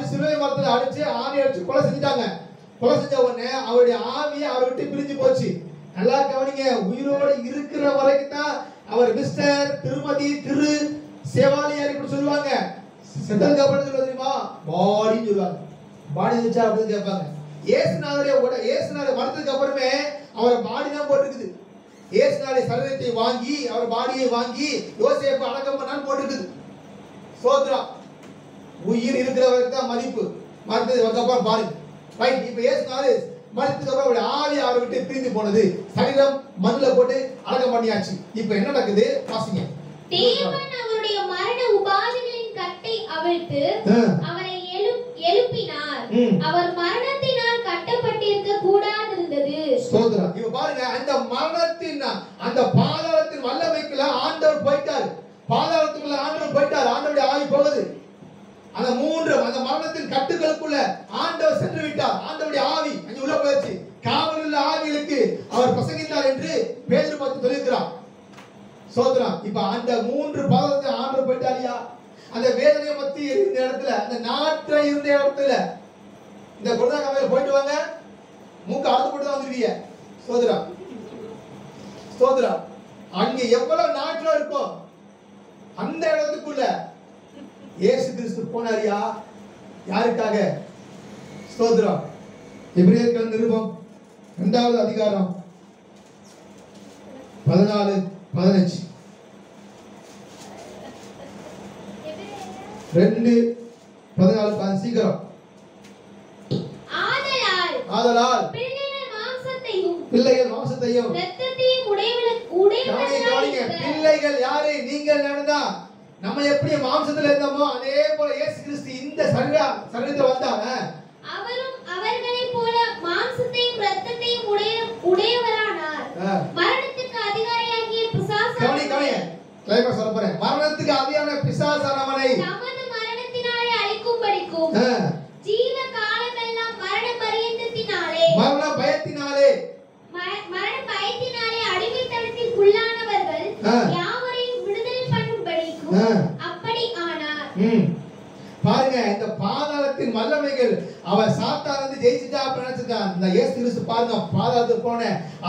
சிலுவை மரத்துல அடிச்சு ஆணி அடிச்சு கொலை செஞ்சிட்டாங்க. கொலை செஞ்ச உடனே அவருடைய ஆவி அவரை விட்டு பிரிஞ்சு போச்சு. நல்லா கவனிங்க. உயிரோடு இருக்கிற வரைக்கும் தான் அவர் மிஸ்டர், திருமதி, திரு, சேவாலியார் இப்படி சொல்லுவாங்க. செத்ததுக்கு அப்புறம் சொல்ல தெரியுமா? பாடின்னு சொல்லுவாங்க. பாடி வச்சா அப்படின்னு கேட்பாங்க. இயேசுநாதர் மரணத்துக்கு அப்புறமே அவர் பாடி தான் போட்டுருக்குது. இயேசுநாதருடைய சரீரத்தை வாங்கி, அவர் பாடியை வாங்கி யோசேப்பு அடக்கம் பண்ணான்னு போட்டுருக்குது. சோத்ரம். உயிர் இருக்கிற வரைக்கும் தான் மதிப்பு. மரணத்துக்கு அப்புறம் பாருங்க. ரைட். இப்ப இயேசுநாதர் மரணத்துக்கு அப்புறம் அவருடைய ஆவி அவரை விட்டு பிரிந்து போனது. சரீரம் மண்ணுல போட்டு அடக்கம் பண்ணியாச்சு. இப்ப என்ன நடக்குது? வாசிங்க. தேவன் அவருடைய மரண உபாதைகளின் கட்டை அவிழ்த்து அவரை எழுப்பினார். அவர் மரணத்தினால் கட்டப்பட்டிருக்க கூடாதிருந்தது. ஸ்தோத்திரம். இப்ப பாருங்க. அந்த மரணத்தின் அந்த பாதாளத்தின் வல்லமைக்குள்ள ஆண்டவர் போயிட்டார். பாதாளத்துக்குள்ள ஆண்டவர் போயிட்டார். ஆண்டவருடைய ஆவி போகுது. அந்த மரணத்தின் கட்டுகளுக்குள்ள ஆண்டவர் சென்று விட்டார். ஆண்டவருடைய ஆவி அங்க உள்ள போயிடுச்சு. காவலுள்ள ஆவிகளுக்கு அவர் பிரசங்கித்தார் என்று பேதுரு பத்தி சொல்லியிருக்கிறார். சோதரம். இப்ப அந்த 3 பாதத்தை ஆண்டவர் போயிட்டாரியா? அந்த வேதனை மத்தி இருந்த இடத்துல, அந்த நாற்றை இருந்த இடத்துல, இந்த குருதா கவையில போயிட்டு வாங்க, மூக்கு அறுத்து போட்டு தான் வந்துருவீங்க. சோதரம். ஸ்தோத்திரம். அங்க எவ்வளவு நாற்றம் இருக்கும் அந்த இடத்துக்குள்ள இயேசு கிறிஸ்து போனாரியா? யாருக்காக? ஸ்தோத்திரம். எபிரேயர் நிருபம் 2ஆவது அதிகாரம் 14-15. 2:14 சீக்கிரம். ஆதலால் பிள்ளைகள் மாம்சத்தையும் இரத்தத்தையும் பிள்ளைகள் யாரு? நீங்கள் நடந்தா நம்ம எப்படி மாம்சத்துல இருந்தோமோ அதே போல இயேசு கிறிஸ்து இந்த சரீரத்துல வந்தாங்க. அவரும் அவர்களைப் போல மாம்சத்தையும் இரத்தத்தையும் உடையவரானார். மரணத்துக்கு அதிகாரியாகிய பிசாசானவனை கிளைமாக்ஸ் சொல்ல போறேன். மரணத்துக்கு அதிகாரியான பிசாசானவனை தமது மரணத்தினாலே அழிக்கும்படிக்கும் ஜீவ காலமெல்லாம் மரண பயத்தினாலே அடிமைத்தனத்தில் உள்ளானவர்கள் யாவரையும் விடுதலை பண்ணும்படிக்கும் அப்படி ஆனார். பாருங்க. இந்த பாதாளத்தின் வல்லமைகள் அவர் சாத்தான் வந்து ஜெயிச்சிட்டா நினைச்சிட்டான். இந்த இயேசு கிறிஸ்து பாருங்க பாதாளத்துக்கு போன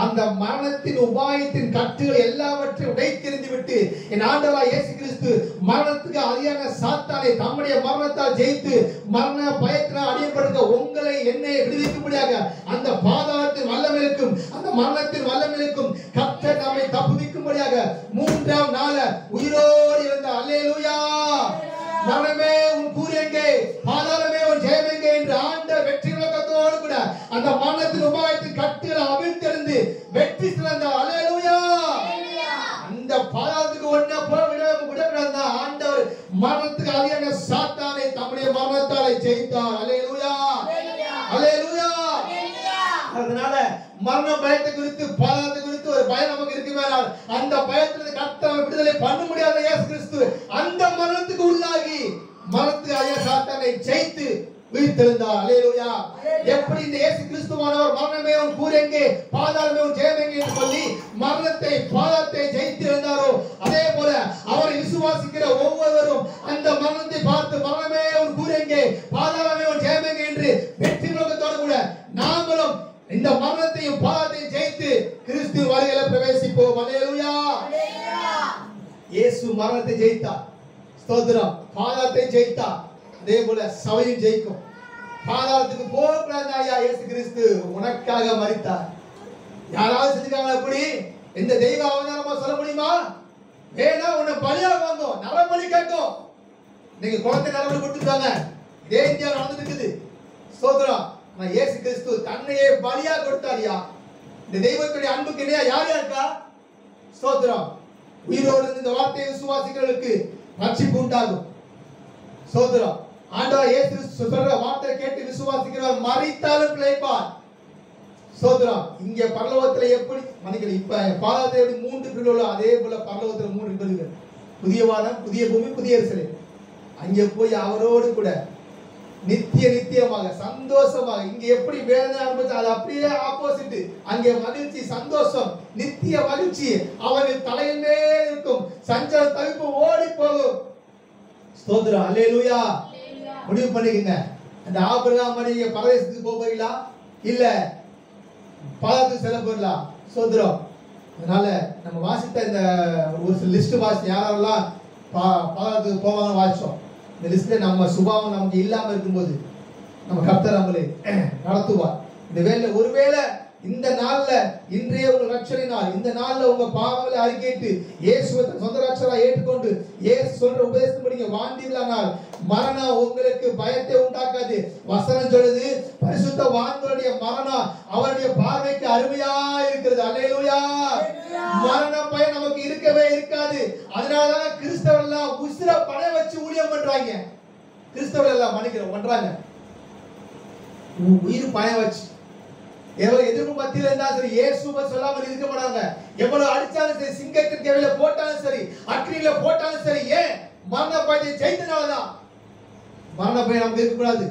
அந்த மரணத்தின் உபாயத்தின் கட்டுகள் எல்லாவற்றையும் உடைத்தெறிந்து விட்டு என் ஆண்டவராய் இயேசு கிறிஸ்து மரணத்துக்கு அதிகான சாத்தானை தம்முடைய மரணத்தால் ஜெயித்து மரண பயத்தினால் அடியப்படுத்த உங்களை என்னை விடுவிக்கும்படியாக அந்த பாதாளத்தின் வல்லமைக்கும் அந்த மரணத்தின் வல்லமைக்கும் கர்த்தர் நம்மை தப்புவிக்கும்படியாக 3ஆம் நாள் உயிரோடு இருந்த. அல்லேலூயா. மரணமே உன் கூறு எங்கே? பாதாளமே உன் ஜெயம் எங்கே என்று ஆண்டவர் வெற்றி விளக்கத்தோடு கூட அந்த மரணத்தின் உபாயத்தின் கட்டுகளை அவிழ்த்தெறிந்து வெற்றி சிறந்தார். அல்லேலூயா. அந்த பாதாளத்துக்கு ஒண்ணே போல விடக்கூடாது. ஆண்டவர் மரணத்துக்கு அதிகான சாத்தானை தம்முடைய மரணத்தாலே ஜெயித்தார். அல்லேலூயா. அல்லேலூயா. அதனால மரண பயத்தை குறித்து பாதாளத்தை குறித்து ஒரு பயம் நமக்கு இருக்குமேனால் அந்த பயத்திலிருந்து கர்த்தர் விடுதலை பண்ண முடியாத இயேசு கிறிஸ்து அந்த மரணத்துக்கு உள்ளாகி மரணத்துக்கு அதிகான சாத்தானை ஜெயித்து உயிர்த்தெழுந்தார். அல்லேலூயா. எப்படி இந்த இயேசு கிறிஸ்துவானவர் மரணமே உன் கூரெங்கே பாதாளமே உன் ஜெயமெங்கே என்று சொல்லி மரணத்தை பாதாளத்தை ஜெயித்து இருந்தாரோ, அதே போல அவரை விசுவாசிக்கிற ஒவ்வொருவரும் அந்த மரணத்தை பார்த்து மரணமே உன் கூரெங்கே பாதாளமே உன் ஜெயமெங்கே என்று வெற்றி முழக்கத்தோடு கூட நாமளும் இந்த மரணத்தையும் பாதாளத்தையும் ஜெயித்து கிறிஸ்து வருகையில பிரவேசிப்போம். அல்லேலூயா. இயேசு மரணத்தை ஜெயித்தார், ஸ்தோத்திரம். பாதாளத்தை ஜெயித்தார், அதே போல சபையும் ஜெயிக்கும். பாதாளத்துக்கு போகக்கூடாது ஐயா, இயேசு கிறிஸ்து உனக்காக மரித்தார். யாராவது செஞ்சுக்காங்க அப்படி? இந்த தெய்வ அவதாரமா சொல்ல முடியுமா? வேணா உன்னை பலியா வாங்கும், நரபலி கேட்கும். நீங்க குழந்தை நரபலி கொடுத்துருக்காங்க, இதே இந்தியா நடந்துட்டு இருக்குது. ஸ்தோத்திரம். ஆனா இயேசு கிறிஸ்து தன்னையே பலியா கொடுத்தாரியா. இந்த தெய்வத்துடைய அன்புக்கு இல்லையா யார் இருக்கா? ஸ்தோத்திரம். உயிரோடு இந்த வார்த்தையை விசுவாசிக்கிறவர்களுக்கு ரட்சிப்பு உண்டாகும். ஸ்தோத்திரம். ஆண்டவர் இயேசு சொல்ற வார்த்தையை கேட்டு விசுவாசிக்கிறவர் மரித்தாலும் பிழைப்பார். ஸ்தோத்திரம். இங்க பரலோகத்துல எப்படி மன்னிக்கல, இப்ப பாதாளத்துல எப்படி 3 பிரிவுகளோ அதே போல பரலோகத்துல 3 பிரிவுகள். புதிய வானம், புதிய பூமி, புதிய எருசலேம். அங்கே போய் அவரோடு கூட நித்தியமாக சந்தோஷமாக, இங்க எப்படி வேதனை அனுபவிச்சு அது அப்படியே ஆப்போசிட். அங்கே மகிழ்ச்சி, சந்தோஷம், நித்திய மகிழ்ச்சி அவர்கள் தலையின் மேல் இருக்கும். சஞ்சல தவிப்பு ஓடி போகும். ஸ்தோத்திரம். அல்லேலூயா. முடிவு பண்ணிக்கங்க. அந்த ஆபிரகாம் மடிய பரதேசத்துக்கு போகிறீங்களா இல்ல பாதாளத்துக்கு செல்ல போறீங்களா? ஸ்தோத்திரம். அதனால நம்ம வாசித்த இந்த ஒரு லிஸ்ட் வாசி யாரெல்லாம் பாதாளத்துக்கு போவாங்க வாசிச்சோம். இந்த லிஸ்ட்ல நம்ம சுபாவம் நமக்கு இல்லாம இருக்கும்போது நம்ம கர்த்தர் நம்மளை நடத்துவார். இந்த வேலை ஒருவேளை இந்த நாள்ல இன்றைய உங்க ரட்சணை நாள், இந்த நாள்ல உங்க பாவங்களை அறிக்கையிட்டு இயேசுவை சொந்த ரட்சகரா ஏற்றுக்கொண்டு இயேசு சொல்ற உபதேசப்படி வாழ்ந்தீர்களானால் மரணம் உங்களுக்கு பயத்தை உண்டாக்காது. வசனம் சொல்லுது, பரிசுத்தவான்களுடைய மரணம் அவருடைய பார்வைக்கு அருமையா இருக்கிறது. அல்லேலூயா. மரண பயம் நமக்கு இருக்கவே இருக்காது. அதனாலதான் கிறிஸ்தவர்கள் எல்லாம் உசிர பணம் வச்சு ஊழியம் பண்றாங்க. கிறிஸ்தவர்கள் எல்லாம் மன்னிக்கிறோம் பண்றாங்க, உயிர் பயம் வச்சு. எவ்வளவு எதிர்ப்பு மத்தியில இருந்தாலும் சரி, இயேசுவை சொல்லாமல் இருக்க மாட்டாங்க. எவ்வளவு அடிச்சாலும் சரி, சிங்கத்தின் கேவில போட்டாலும் சரி, அக்னியில போட்டாலும் சரி. ஏன்? மரண பயத்தை ஜெயித்தனாலதான். மரண பயம் நமக்கு இருக்கக்கூடாது.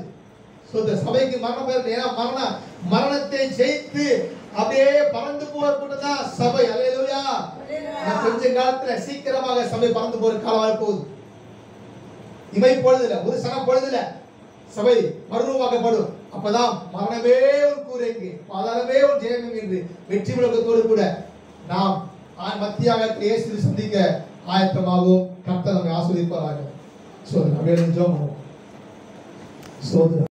சபைக்கு மரண பயம். ஏன்னா மரணத்தை ஜெயித்து அப்படியே பறந்து போற கூட்டம் தான் சபை. அல்லேலூயா. கொஞ்ச காலத்துல சீக்கிரமாக சபை பறந்து போற காலம் போகுது. இமை பொழுதுல, ஒரு சன பொழுதுல சபை மறுரூபமாக்கப்படும். அப்பதான் மரணமே ஒரு கூரைக்கு பாதாளமே ஒரு ஜெயம் என்று வெற்றி முழக்கத்தோடு கூட நாம் மத்தியாக இயேசுவை சந்திக்க ஆயத்தமாகவும் கர்த்தர் நம்மை ஆசீர்வதிப்பாராக. சோதனை அப்படியே ஜெபம் பண்ணுவோம். சோதனை